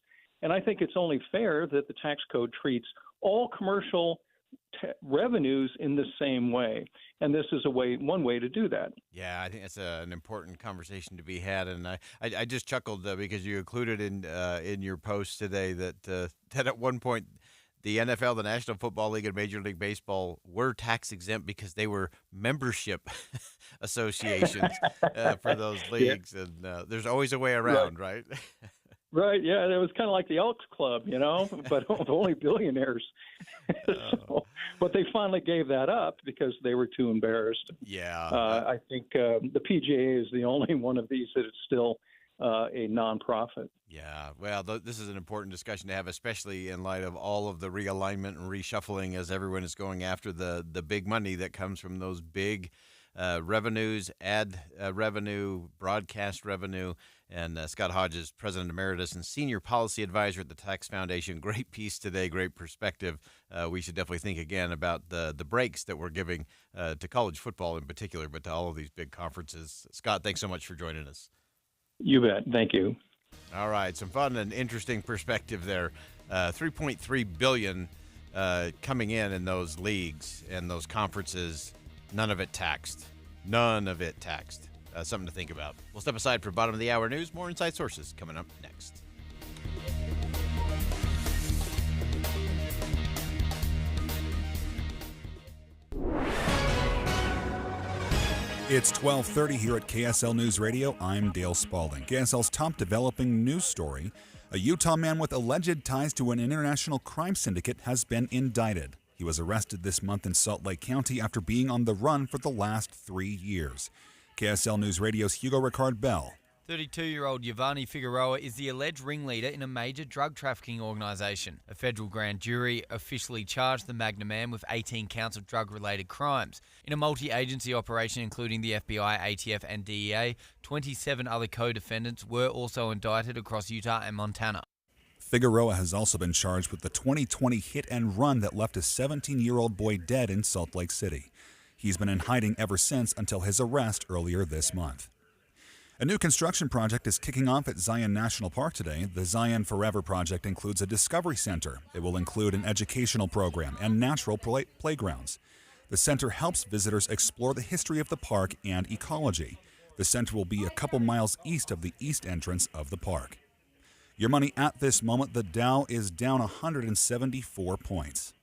Speaker 11: And I think it's only fair that the tax code treats all commercial revenues in the same way, and this is one way to do that.
Speaker 4: Yeah, I think that's an important conversation to be had, and I just chuckled because you included in your post today that at one point the NFL, the National Football League, and Major League Baseball were tax exempt because they were membership associations for those leagues, yeah. And there's always a way around, right?
Speaker 11: Right, yeah, it was kind of like the Elks Club, but only billionaires. But they finally gave that up because they were too embarrassed.
Speaker 4: Yeah.
Speaker 11: I think the PGA is the only one of these that is still a nonprofit.
Speaker 4: Yeah, well, this is an important discussion to have, especially in light of all of the realignment and reshuffling as everyone is going after the big money that comes from those big revenues, ad revenue, broadcast revenue. And Scott Hodges, President Emeritus and Senior Policy Advisor at the Tax Foundation. Great piece today, great perspective. We should definitely think again about the breaks that we're giving to college football in particular, but to all of these big conferences. Scott, thanks so much for joining us.
Speaker 11: You bet. Thank you.
Speaker 4: All right, some fun and interesting perspective there. $3.3 billion coming in those leagues and those conferences, none of it taxed. None of it taxed. Something to think about. We'll step aside for bottom of the hour news. More Inside Sources coming up next.
Speaker 2: It's 12:30 here at KSL News Radio. I'm Dale Spalding. KSL's top developing news story: a Utah man with alleged ties to an international crime syndicate has been indicted. He was arrested this month in Salt Lake County after being on the run for the last 3 years. KSL News Radio's Hugo Ricard Bell.
Speaker 12: 32-year-old Giovanni Figueroa is the alleged ringleader in a major drug trafficking organisation. A federal grand jury officially charged the Magna man with 18 counts of drug-related crimes. In a multi-agency operation including the FBI, ATF and DEA, 27 other co-defendants were also indicted across Utah and Montana.
Speaker 2: Figueroa has also been charged with the 2020 hit and run that left a 17-year-old boy dead in Salt Lake City. He's been in hiding ever since until his arrest earlier this month. A new construction project is kicking off at Zion National Park today. The Zion Forever project includes a discovery center. It will include an educational program and natural playgrounds. The center helps visitors explore the history of the park and ecology. The center will be a couple miles east of the east entrance of the park. Your money at this moment: the Dow is down 174 points.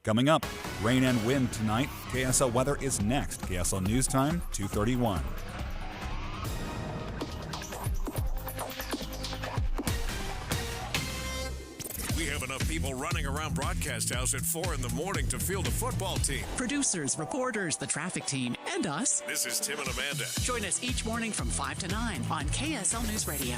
Speaker 2: Coming up, rain and wind tonight. KSL weather is next. KSL News Time, 2:31.
Speaker 6: We have enough people running around Broadcast House at 4 in the morning to field a football team.
Speaker 22: Producers, reporters, the traffic team, and us.
Speaker 6: This is Tim and Amanda.
Speaker 22: Join us each morning from 5 to 9 on KSL News Radio.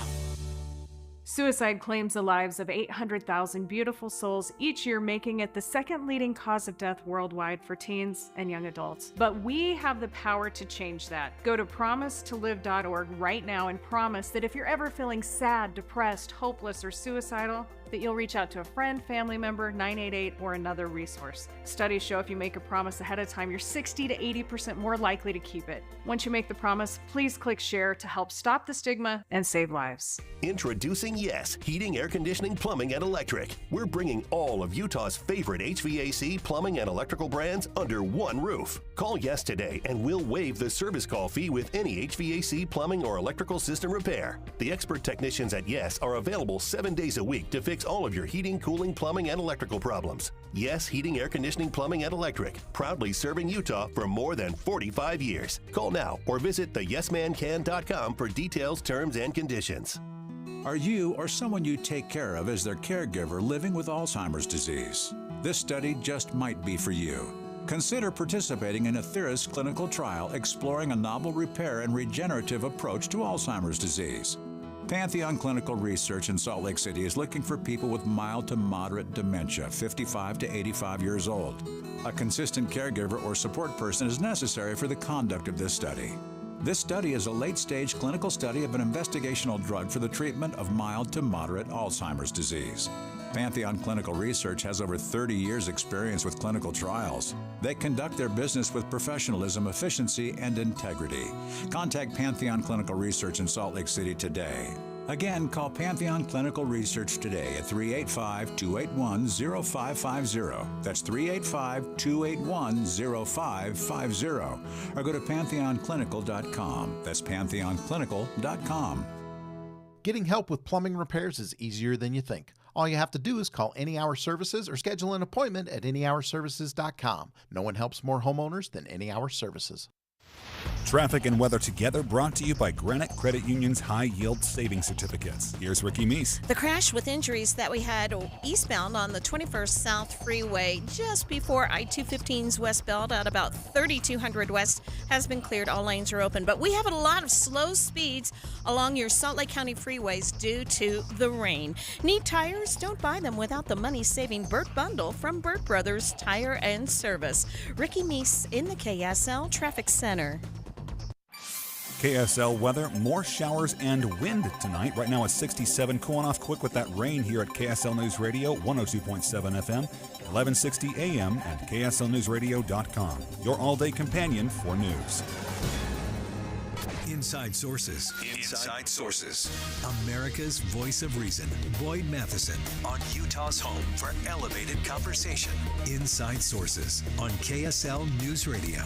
Speaker 13: Suicide claims the lives of 800,000 beautiful souls each year, making it the second leading cause of death worldwide for teens and young adults. But we have the power to change that. Go to promisetolive.org right now and promise that if you're ever feeling sad, depressed, hopeless, or suicidal, that you'll reach out to a friend, family member, 988, or another resource. Studies show if you make a promise ahead of time, you're 60 to 80% more likely to keep it. Once you make the promise, please click share to help stop the stigma and save lives.
Speaker 14: Introducing Yes Heating, Air Conditioning, Plumbing, and Electric. We're bringing all of Utah's favorite HVAC, plumbing, and electrical brands under one roof. Call Yes today and we'll waive the service call fee with any HVAC, plumbing, or electrical system repair. The expert technicians at Yes are available 7 days a week to fix all of your heating, cooling, plumbing, and electrical problems. Yes Heating, Air Conditioning, Plumbing, and Electric. Proudly serving Utah for more than 45 years. Call now or visit theyesmancan.com for details, terms, and conditions.
Speaker 15: Are you or someone you take care of as their caregiver living with Alzheimer's disease? This study just might be for you. Consider participating in Athira's clinical trial exploring a novel repair and regenerative approach to Alzheimer's disease. Pantheon Clinical Research in Salt Lake City is looking for people with mild to moderate dementia, 55 to 85 years old. A consistent caregiver or support person is necessary for the conduct of this study. This study is a late-stage clinical study of an investigational drug for the treatment of mild to moderate Alzheimer's disease. Pantheon Clinical Research has over 30 years' experience with clinical trials. They conduct their business with professionalism, efficiency, and integrity. Contact Pantheon Clinical Research in Salt Lake City today. Again, call Pantheon Clinical Research today at 385-281-0550. That's 385-281-0550. Or go to pantheonclinical.com. That's pantheonclinical.com.
Speaker 1: Getting help with plumbing repairs is easier than you think. All you have to do is call Any Hour Services or schedule an appointment at anyhourservices.com. No one helps more homeowners than Any Hour Services.
Speaker 2: Traffic and weather together brought to you by Granite Credit Union's High Yield Savings Certificates. Here's Ricky Meese.
Speaker 8: The crash with injuries that we had eastbound on the 21st South Freeway just before I-215's westbound at about 3200 West has been cleared. All lanes are open, but we have a lot of slow speeds along your Salt Lake County freeways due to the rain. Need tires? Don't buy them without the money-saving Burt Bundle from Burt Brothers Tire and Service. Ricky Meese in the KSL Traffic Center.
Speaker 2: KSL weather, more showers and wind tonight. Right now it's 67, cooling off quick with that rain here at KSL News Radio, 102.7 FM, 1160 AM, and KSLNewsRadio.com. Your all-day companion for news.
Speaker 3: Inside Sources. Inside Sources. America's voice of reason. Boyd Matheson on Utah's home for elevated conversation. Inside Sources on KSL News Radio.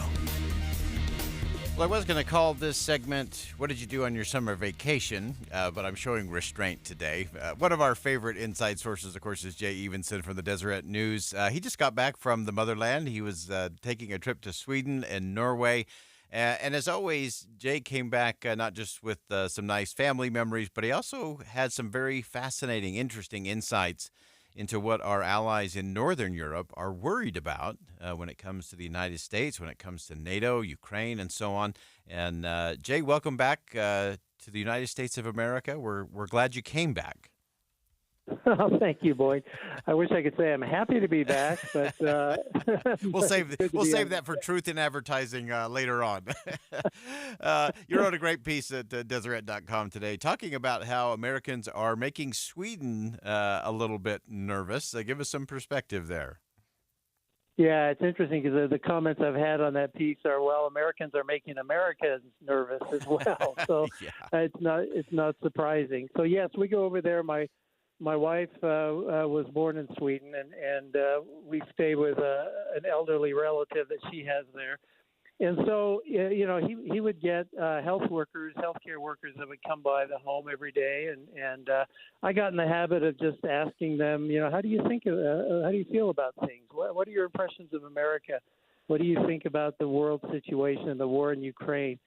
Speaker 4: Well, I was going to call this segment, What Did You Do on Your Summer Vacation? But I'm showing restraint today. One of our favorite inside sources, of course, is Jay Evenson from the Deseret News. He just got back from the motherland. He was taking a trip to Sweden and Norway. And as always, Jay came back not just with some nice family memories, but he also had some very fascinating, interesting insights into what our allies in Northern Europe are worried about when it comes to the United States, when it comes to NATO, Ukraine, and so on. And Jay, welcome back to the United States of America. We're glad you came back.
Speaker 9: Oh, thank you, Boyd. I wish I could say I'm happy to be back, but
Speaker 4: we'll save that for Truth in Advertising later on. You wrote a great piece at Deseret.com today talking about how Americans are making Sweden a little bit nervous. Give us some perspective there.
Speaker 9: Yeah, it's interesting because the comments I've had on that piece are, well, Americans are making Americans nervous as well. So yeah. It's not surprising. So yes, we go over there. My wife was born in Sweden, and we stay with an elderly relative that she has there. And so, he would get healthcare workers that would come by the home every day, and I got in the habit of just asking them, how do you feel about things? What are your impressions of America? What do you think about the world situation and the war in Ukraine?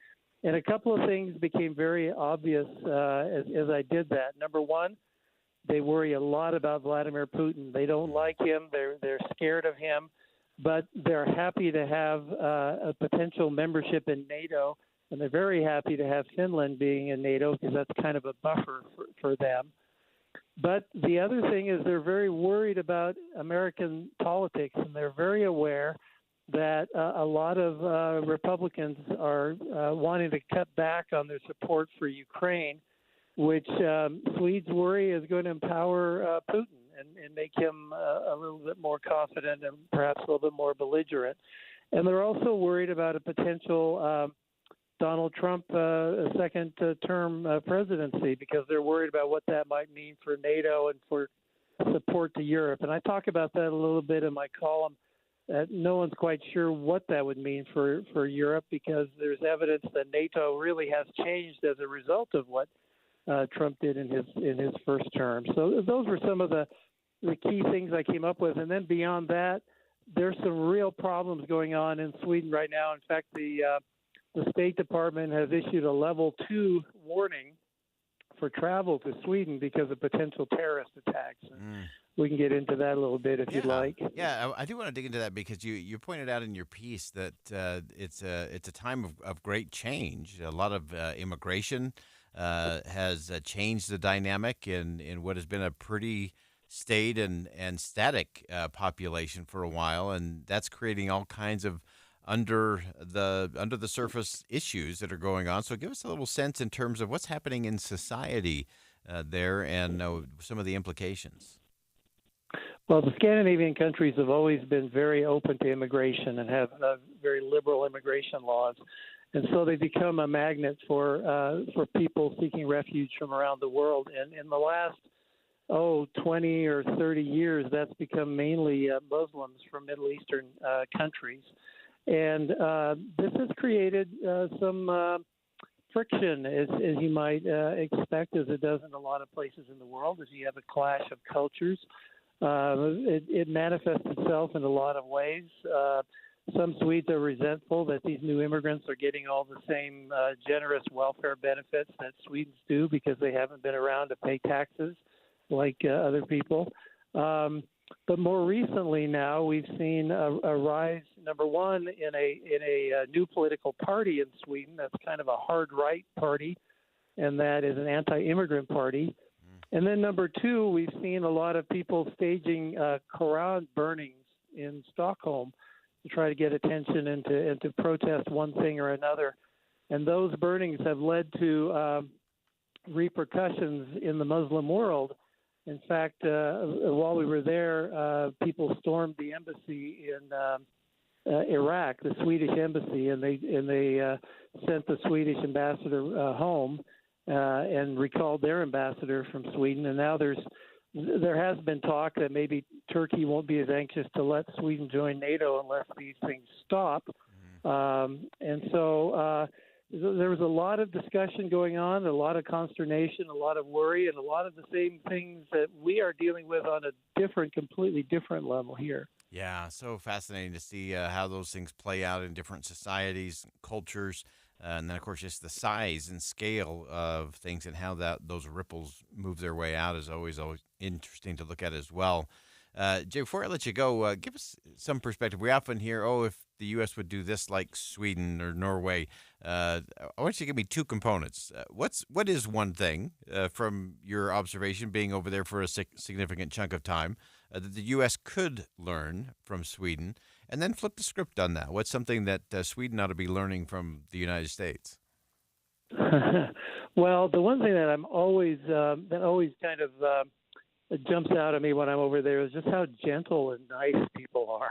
Speaker 9: And a couple of things became very obvious as I did that. Number one, they worry a lot about Vladimir Putin. They don't like him. They're scared of him, but they're happy to have a potential membership in NATO, and they're very happy to have Finland being in NATO because that's kind of a buffer for them. But the other thing is they're very worried about American politics, and they're very aware that a lot of Republicans are wanting to cut back on their support for Ukraine, which Swedes worry is going to empower Putin and make him a little bit more confident and perhaps a little bit more belligerent. And they're also worried about a potential Donald Trump second-term presidency because they're worried about what that might mean for NATO and for support to Europe. And I talk about that a little bit in my column. No one's quite sure what that would mean for Europe because there's evidence that NATO really has changed as a result of what Trump did in his first term. So those were some of the key things I came up with. And then beyond that, there's some real problems going on in Sweden right now. In fact, the State Department has issued a level 2 warning for travel to Sweden because of potential terrorist attacks. We can get into that a little bit if you'd like.
Speaker 4: Yeah, I do want to dig into that because you pointed out in your piece that it's a time of great change. A lot of immigration has changed the dynamic in what has been a pretty staid and static population for a while, and that's creating all kinds of under the surface issues that are going on. So give us a little sense in terms of what's happening in society there and some of the implications.
Speaker 9: Well, the Scandinavian countries have always been very open to immigration and have very liberal immigration laws. And so they become a magnet for people seeking refuge from around the world. And in the last, 20 or 30 years, that's become mainly Muslims from Middle Eastern countries. And this has created some friction, as you might expect, as it does in a lot of places in the world, as you have a clash of cultures. It manifests itself in a lot of ways. Some Swedes are resentful that these new immigrants are getting all the same generous welfare benefits that Swedes do because they haven't been around to pay taxes like other people. But more recently now, we've seen a rise, number one, in a new political party in Sweden that's kind of a hard right party, and that is an anti-immigrant party. And then number two, we've seen a lot of people staging Quran burnings in Stockholm to try to get attention and to protest one thing or another. And those burnings have led to repercussions in the Muslim world. In fact, while we were there, people stormed the embassy in Iraq, the Swedish embassy, and they sent the Swedish ambassador home and recalled their ambassador from Sweden. And now there has been talk that maybe Turkey won't be as anxious to let Sweden join NATO unless these things stop. And so there was a lot of discussion going on, a lot of consternation, a lot of worry, and a lot of the same things that we are dealing with on a completely different level here.
Speaker 4: Yeah, so fascinating to see how those things play out in different societies, cultures, and then, of course, just the size and scale of things and how those ripples move their way out is always interesting to look at as well. Jay, before I let you go, give us some perspective. We often hear, if the U.S. would do this like Sweden or Norway. I want you to give me two components. What is one thing from your observation, being over there for a significant chunk of time, that the U.S. could learn from Sweden? And then flip the script on that. What's something that Sweden ought to be learning from the United States?
Speaker 9: Well, the one thing that I'm always kind of jumps out at me when I'm over there is just how gentle and nice people are,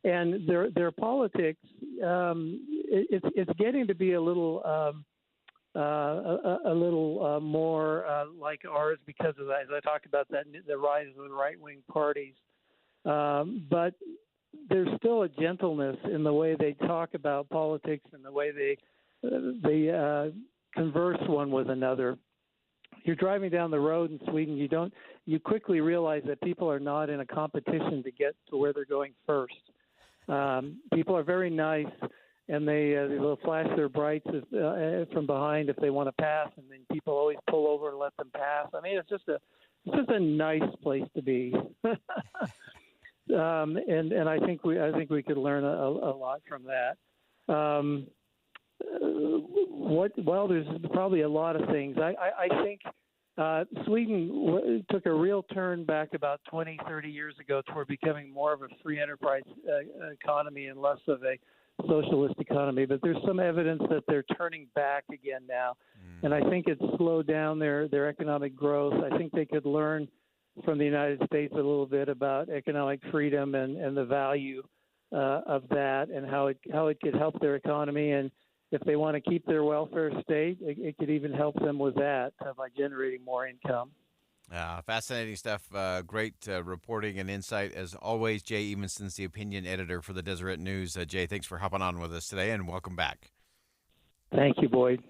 Speaker 9: and their politics. It's getting to be a little more like ours because of that. As I talked about the rise of the right-wing parties, but there's still a gentleness in the way they talk about politics and the way they converse one with another. You're driving down the road in Sweden, you quickly realize that people are not in a competition to get to where they're going first. People are very nice, and they'll flash their brights from behind if they want to pass, and then people always pull over and let them pass. I mean, it's just a nice place to be. And I think we could learn a lot from that. There's probably a lot of things. I think Sweden took a real turn back about 20, 30 years ago toward becoming more of a free enterprise economy and less of a socialist economy. But there's some evidence that they're turning back again now. And I think it's slowed down their economic growth. I think they could learn from the United States a little bit about economic freedom and the value of that and how it could help their economy. And if they want to keep their welfare state, it could even help them with that by generating more income.
Speaker 4: Fascinating stuff. Great reporting and insight. As always, Jay Evenson's the opinion editor for the Deseret News. Jay, thanks for hopping on with us today, and welcome back.
Speaker 9: Thank you, Boyd.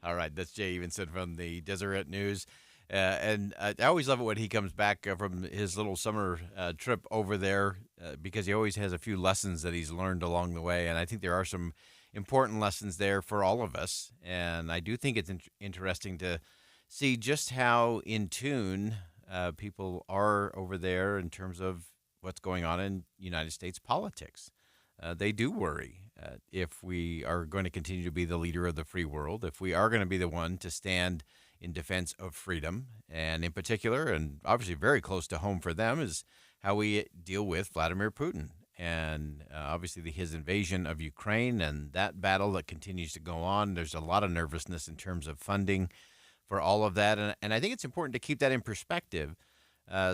Speaker 4: All right, that's Jay Evenson from the Deseret News. And I always love it when he comes back from his little summer trip over there because he always has a few lessons that he's learned along the way. And I think there are some important lessons there for all of us. And I do think it's interesting to see just how in tune people are over there in terms of what's going on in United States politics. They do worry if we are going to continue to be the leader of the free world, if we are going to be the one to stand in defense of freedom, and in particular, and obviously very close to home for them, is how we deal with Vladimir Putin and obviously his invasion of Ukraine and that battle that continues to go on. There's a lot of nervousness in terms of funding for all of that, and I think it's important to keep that in perspective.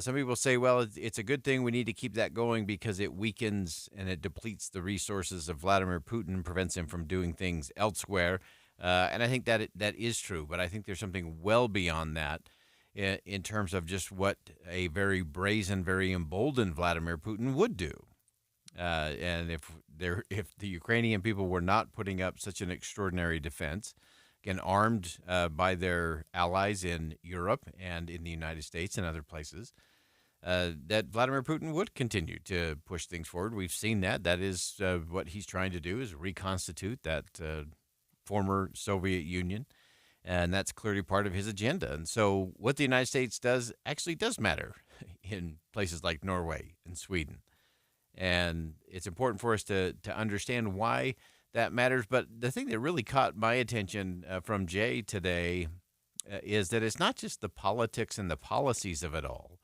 Speaker 4: Some people say, well, it's a good thing. We need to keep that going because it weakens and it depletes the resources of Vladimir Putin, prevents him from doing things elsewhere. And I think that that is true, but I think there's something well beyond that in terms of just what a very brazen, very emboldened Vladimir Putin would do. And if the Ukrainian people were not putting up such an extraordinary defense, again, armed by their allies in Europe and in the United States and other places, that Vladimir Putin would continue to push things forward. We've seen that. That is what he's trying to do, is reconstitute that former Soviet Union, and that's clearly part of his agenda. And so what the United States does actually does matter in places like Norway and Sweden. And it's important for us to understand why that matters. But the thing that really caught my attention from Jay today is that it's not just the politics and the policies of it all.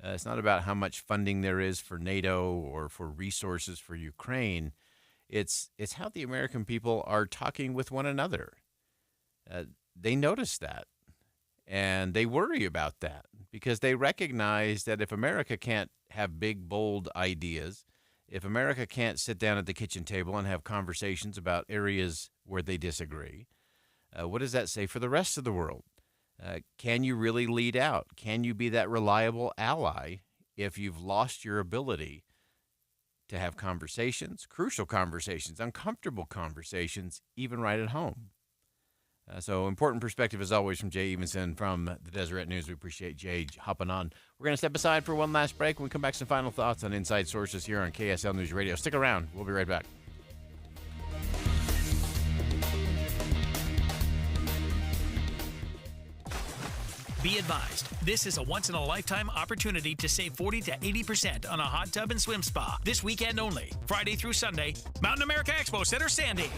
Speaker 4: It's not about how much funding there is for NATO or for resources for Ukraine. It's how the American people are talking with one another. They notice that, and they worry about that because they recognize that if America can't have big, bold ideas, if America can't sit down at the kitchen table and have conversations about areas where they disagree, what does that say for the rest of the world? Can you really lead out? Can you be that reliable ally if you've lost your ability to have conversations, crucial conversations, uncomfortable conversations, even right at home? So important perspective, as always, from Jay Evenson from the Deseret News. We appreciate Jay hopping on. We're going to step aside for one last break. When we come back, some final thoughts on Inside Sources here on KSL News Radio. Stick around. We'll be right back.
Speaker 5: Be advised, this is a once-in-a-lifetime opportunity to save 40 to 80% on a hot tub and swim spa. This weekend only, Friday through Sunday, Mountain America Expo Center, Sandy.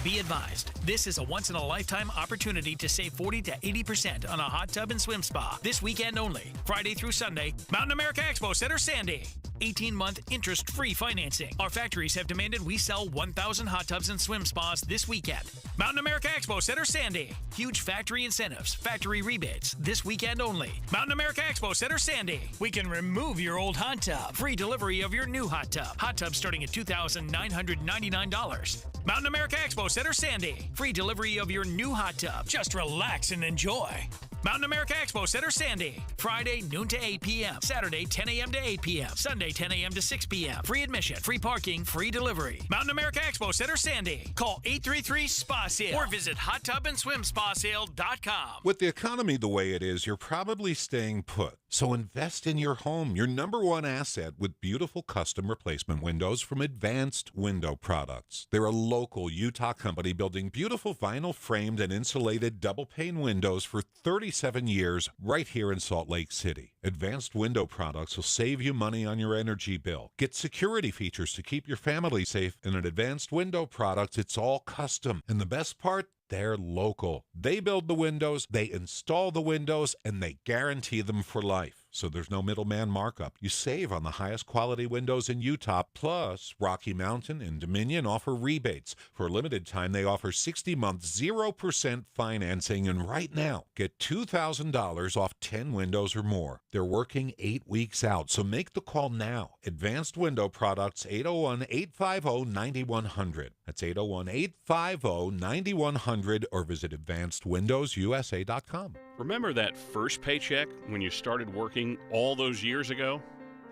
Speaker 5: Be advised, this is a once-in-a-lifetime opportunity to save 40 to 80% on a hot tub and swim spa. This weekend only, Friday through Sunday, Mountain America Expo Center, Sandy. 18-month interest-free financing. Our factories have demanded we sell 1,000 hot tubs and swim spas this weekend. Mountain America Expo Center, Sandy. Huge factory incentives, factory rebates, this weekend only. Mountain America Expo Center, Sandy. We can remove your old hot tub. Free delivery of your new hot tub. Hot tub starting at $2,999. Mountain America Expo Center, Sandy. Free delivery of your new hot tub. Just relax and enjoy. Mountain America Expo Center, Sandy. Friday, noon to 8 p.m. Saturday, 10 a.m. to 8 p.m. Sunday, 10 a.m. to 6 p.m. Free admission, free parking, free delivery. Mountain America Expo Center, Sandy. Call 833-SPA-SALE or visit hottubandSwimSpaSale.com.
Speaker 7: With the economy the way it is, you're probably staying put. So invest in your home, your number one asset, with beautiful custom replacement windows from Advanced Window Products. They're a local Utah company building beautiful vinyl framed and insulated double pane windows for 37 years right here in Salt Lake City. Advanced Window Products will save you money on your energy bill. Get security features to keep your family safe. And at Advanced Window Products, it's all custom. And the best part? They're local. They build the windows, they install the windows, and they guarantee them for life. So there's no middleman markup. You save on the highest quality windows in Utah. Plus, Rocky Mountain and Dominion offer rebates. For a limited time, they offer 60-month 0% financing. And right now, get $2,000 off 10 windows or more. They're working 8 weeks out. So make the call now. Advanced Window Products, 801-850-9100. That's 801-850-9100 or visit AdvancedWindowsUSA.com.
Speaker 10: Remember that first paycheck when you started working all those years ago?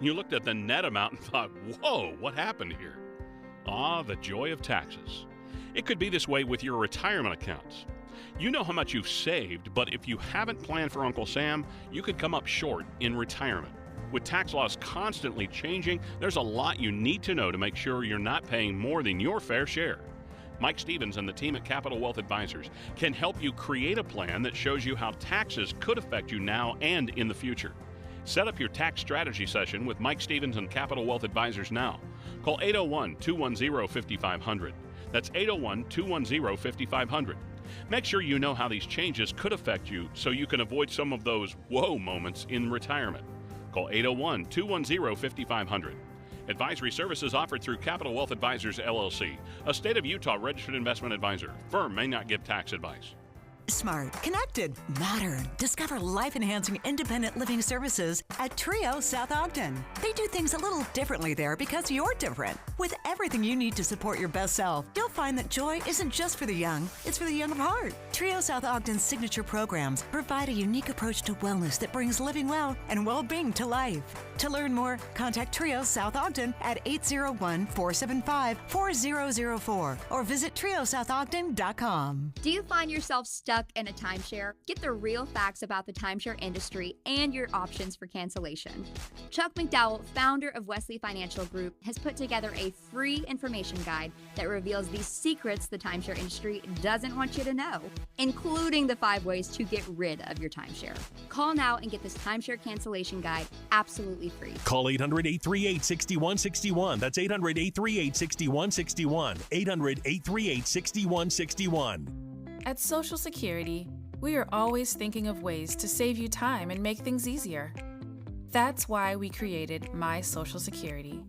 Speaker 10: You looked at the net amount and thought, whoa, what happened here? Ah, the joy of taxes. It could be this way with your retirement accounts. You know how much you've saved, but if you haven't planned for Uncle Sam, you could come up short in retirement. With tax laws constantly changing, there's a lot you need to know to make sure you're not paying more than your fair share. Mike Stevens and the team at Capital Wealth Advisors can help you create a plan that shows you how taxes could affect you now and in the future. Set up your tax strategy session with Mike Stevens and Capital Wealth Advisors now. Call 801-210-5500. That's 801-210-5500. Make sure you know how these changes could affect you so you can avoid some of those whoa moments in retirement. Call 801-210-5500. Advisory services offered through Capital Wealth Advisors, LLC, a state of Utah registered investment advisor. Firm may not give tax advice.
Speaker 16: Smart, connected, modern. Discover life-enhancing independent living services at Trio South Ogden. They do things a little differently there because you're different. With everything you need to support your best self, you'll find that joy isn't just for the young, it's for the young of heart. Trio South Ogden's signature programs provide a unique approach to wellness that brings living well and well-being to life. To learn more, contact Trio South Ogden at 801-475-4004 or visit triosouthodden.com.
Speaker 17: Do you find yourself stuck in a timeshare? Get the real facts about the timeshare industry and your options for cancellation. Chuck McDowell, founder of Wesley Financial Group, has put together a free information guide that reveals the secrets the timeshare industry doesn't want you to know, including the 5 ways to get rid of your timeshare. Call now and get this timeshare cancellation guide absolutely free.
Speaker 18: Call 800-838-6161. That's 800-838-6161. 800-838-6161.
Speaker 27: At Social Security, we are always thinking of ways to save you time and make things easier. That's why we created My Social Security.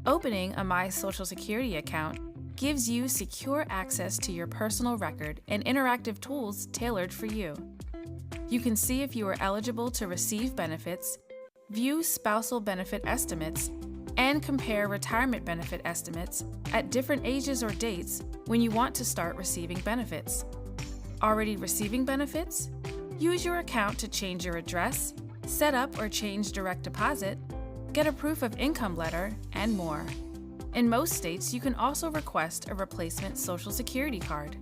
Speaker 27: Opening a My Social Security account gives you secure access to your personal record and interactive tools tailored for you. You can see if you are eligible to receive benefits, view spousal benefit estimates, and compare retirement benefit estimates at different ages or dates when you want to start receiving benefits. Already receiving benefits? Use your account to change your address, set up or change direct deposit, get a proof of income letter, and more. In most states, you can also request a replacement Social Security card.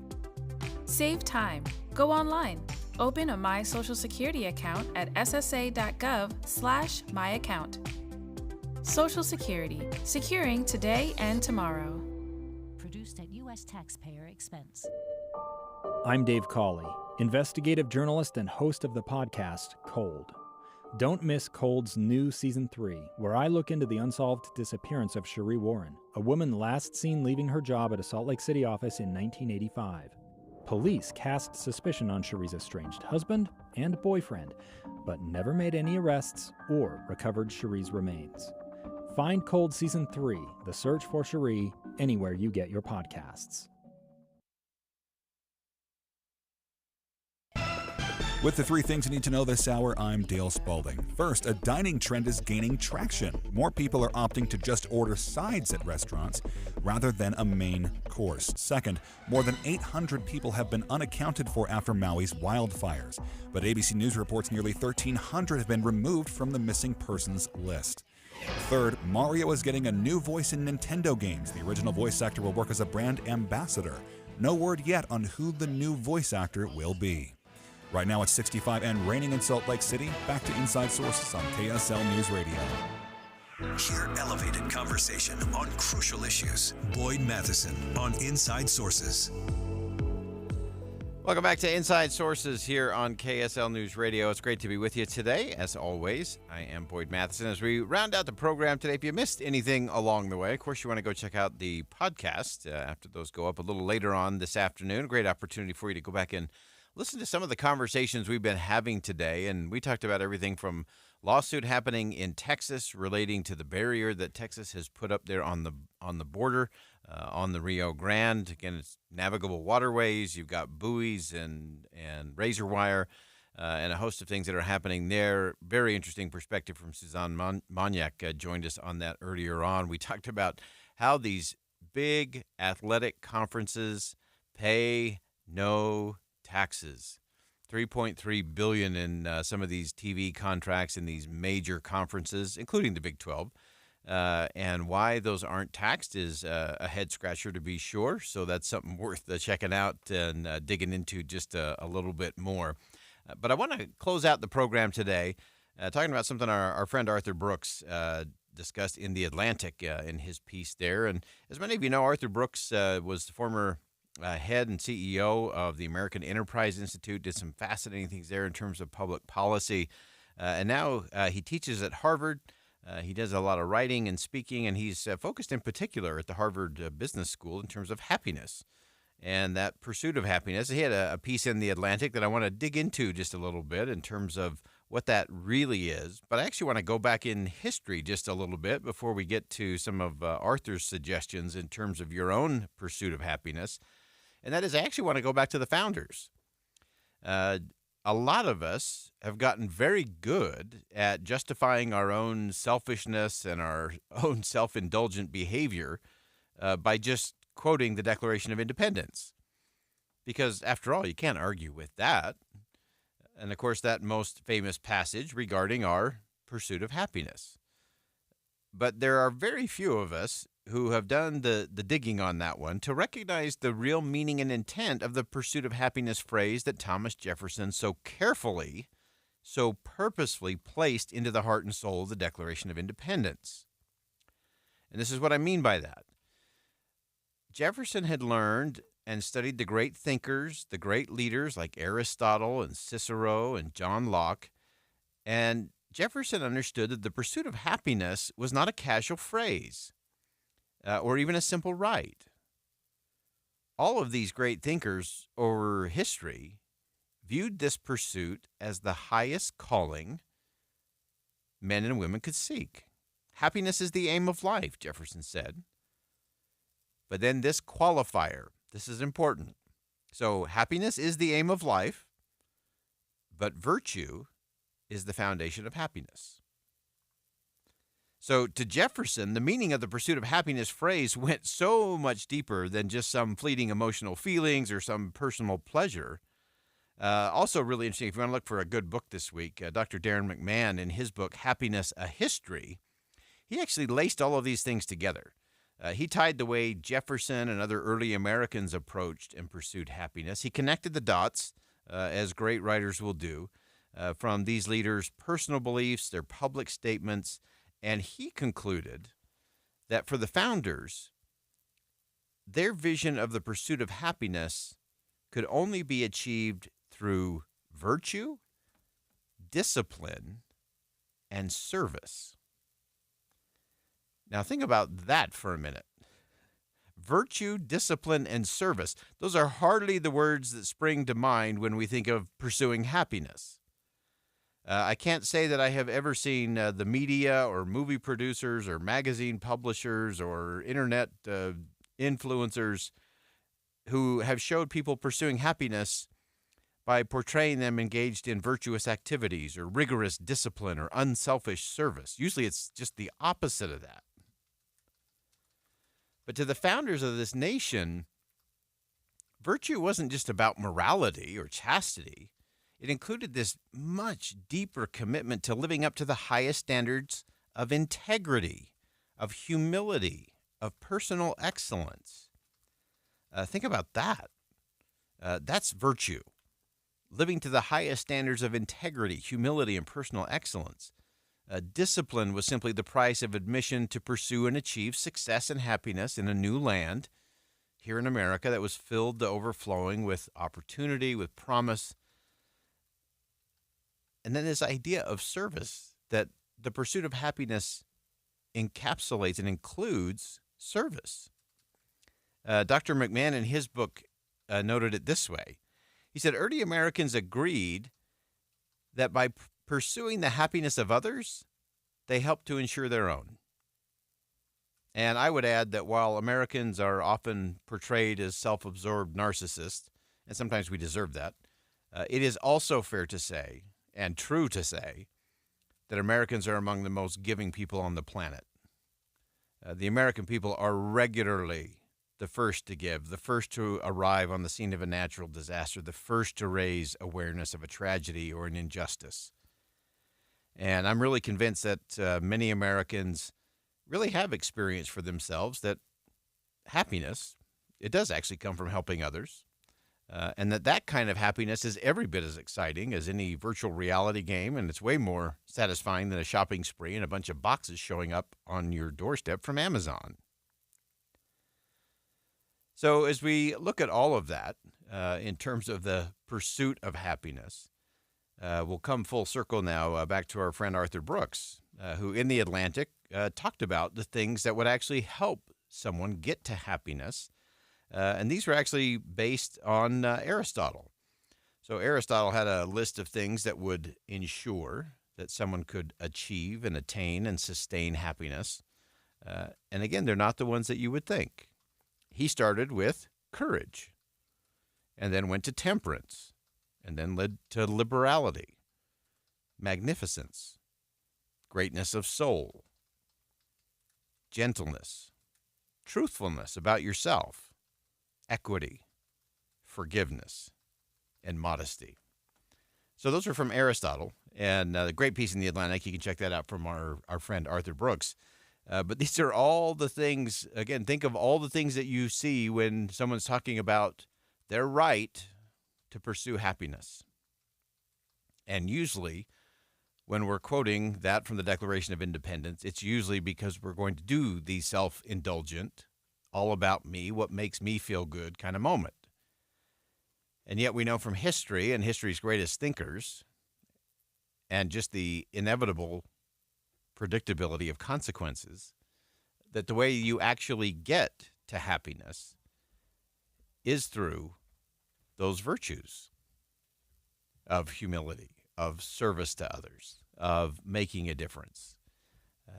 Speaker 27: Save time. Go online. Open a My Social Security account at ssa.gov/myaccount. Social Security, securing today and tomorrow.
Speaker 28: Produced at U.S. taxpayer expense.
Speaker 19: I'm Dave Cawley, investigative journalist and host of the podcast Cold. Don't miss Cold's new Season 3, where I look into the unsolved disappearance of Cherie Warren, a woman last seen leaving her job at a Salt Lake City office in 1985. Police cast suspicion on Cherie's estranged husband and boyfriend, but never made any arrests or recovered Cherie's remains. Find Cold Season 3, The Search for Cherie, anywhere you get your podcasts.
Speaker 2: With the 3 things you need to know this hour, I'm Dale Spalding. First, a dining trend is gaining traction. More people are opting to just order sides at restaurants rather than a main course. Second, more than 800 people have been unaccounted for after Maui's wildfires. But ABC News reports nearly 1,300 have been removed from the missing persons list. Third, Mario is getting a new voice in Nintendo games. The original voice actor will work as a brand ambassador. No word yet on who the new voice actor will be. Right now it's 65 and raining in Salt Lake City. Back to Inside Sources on KSL News Radio.
Speaker 3: Hear elevated conversation on crucial issues. Boyd Matheson on Inside Sources.
Speaker 4: Welcome back to Inside Sources here on KSL News Radio. It's great to be with you today, as always. I am Boyd Matheson. As we round out the program today, if you missed anything along the way, of course, you want to go check out the podcast after those go up a little later on this afternoon. A great opportunity for you to go back and listen to some of the conversations we've been having today. And we talked about everything from lawsuit happening in Texas relating to the barrier that Texas has put up there on the border on the Rio Grande. Again, it's navigable waterways. You've got buoys and razor wire and a host of things that are happening there. Very interesting perspective from Suzanne Moniak joined us on that earlier on. We talked about how these big athletic conferences pay no taxes. $3.3 billion in some of these TV contracts in these major conferences, including the Big 12. And why those aren't taxed is a head scratcher to be sure. So that's something worth checking out and digging into just a little bit more. But I want to close out the program today talking about something our friend Arthur Brooks discussed in The Atlantic in his piece there. And as many of you know, Arthur Brooks was the former head and CEO of the American Enterprise Institute, did some fascinating things there in terms of public policy. And now he teaches at Harvard. He does a lot of writing and speaking, and he's focused in particular at the Harvard Business School in terms of happiness and that pursuit of happiness. He had a piece in The Atlantic that I want to dig into just a little bit in terms of what that really is. But I actually want to go back in history just a little bit before we get to some of Arthur's suggestions in terms of your own pursuit of happiness. And that is, I actually want to go back to the founders. A lot of us have gotten very good at justifying our own selfishness and our own self-indulgent behavior by just quoting the Declaration of Independence. Because, after all, you can't argue with that. And, of course, that most famous passage regarding our pursuit of happiness. But there are very few of us who have done the digging on that one to recognize the real meaning and intent of the pursuit of happiness phrase that Thomas Jefferson so carefully, so purposefully placed into the heart and soul of the Declaration of Independence. And this is what I mean by that. Jefferson had learned and studied the great thinkers, the great leaders like Aristotle and Cicero and John Locke, and Jefferson understood that the pursuit of happiness was not a casual phrase or even a simple right. All of these great thinkers over history viewed this pursuit as the highest calling men and women could seek. Happiness is the aim of life, Jefferson said. But then this qualifier, this is important. So happiness is the aim of life, but virtue is the foundation of happiness. So to Jefferson, the meaning of the pursuit of happiness phrase went so much deeper than just some fleeting emotional feelings or some personal pleasure. Also really interesting, if you want to look for a good book this week, Dr. Darren McMahon, in his book, Happiness, A History, he actually laced all of these things together. He tied the way Jefferson and other early Americans approached and pursued happiness. He connected the dots, as great writers will do, from these leaders' personal beliefs, their public statements, and he concluded that for the founders, their vision of the pursuit of happiness could only be achieved through virtue, discipline, and service. Now think about that for a minute. Virtue, discipline, and service. Those are hardly the words that spring to mind when we think of pursuing happiness. I can't say that I have ever seen the media or movie producers or magazine publishers or internet influencers who have showed people pursuing happiness by portraying them engaged in virtuous activities or rigorous discipline or unselfish service. Usually it's just the opposite of that. But to the founders of this nation, virtue wasn't just about morality or chastity. It included this much deeper commitment to living up to the highest standards of integrity, of humility, of personal excellence. Think about that. That's virtue. Living to the highest standards of integrity, humility, and personal excellence. Discipline was simply the price of admission to pursue and achieve success and happiness in a new land here in America that was filled to overflowing with opportunity, with promise. And then this idea of service, that the pursuit of happiness encapsulates and includes service. Dr. McMahon, in his book, noted it this way. He said, early Americans agreed that by pursuing the happiness of others, they helped to ensure their own. And I would add that while Americans are often portrayed as self-absorbed narcissists, and sometimes we deserve that, it is also fair to say, and true to say, that Americans are among the most giving people on the planet. The American people are regularly the first to give, the first to arrive on the scene of a natural disaster, the first to raise awareness of a tragedy or an injustice. And I'm really convinced that many Americans really have experienced for themselves that happiness, it does actually come from helping others. And that kind of happiness is every bit as exciting as any virtual reality game, and it's way more satisfying than a shopping spree and a bunch of boxes showing up on your doorstep from Amazon. So as we look at all of that in terms of the pursuit of happiness, we'll come full circle now back to our friend Arthur Brooks, who in The Atlantic talked about the things that would actually help someone get to happiness. And these were actually based on Aristotle. So Aristotle had a list of things that would ensure that someone could achieve and attain and sustain happiness. And again, they're not the ones that you would think. He started with courage, and then went to temperance, and then led to liberality, magnificence, greatness of soul, gentleness, truthfulness about yourself, equity, forgiveness, and modesty. So those are from Aristotle, and a great piece in The Atlantic. You can check that out from our friend Arthur Brooks. But these are all the things, again, think of all the things that you see when someone's talking about their right to pursue happiness. And usually, when we're quoting that from the Declaration of Independence, it's usually because we're going to do the self-indulgent, all about me, what makes me feel good kind of moment. And yet we know from history and history's greatest thinkers and just the inevitable predictability of consequences, that the way you actually get to happiness is through those virtues of humility, of service to others, of making a difference.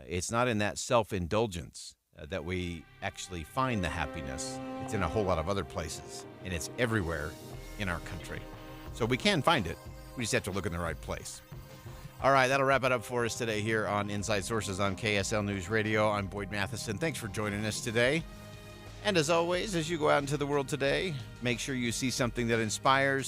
Speaker 4: It's not in that self-indulgence that we actually find the happiness. It's in a whole lot of other places, and it's everywhere in our country. So we can find it. We just have to look in the right place. All right, that'll wrap it up for us today here on Inside Sources on KSL News Radio. I'm Boyd Matheson. Thanks for joining us today. And as always, as you go out into the world today, make sure you see something that inspires,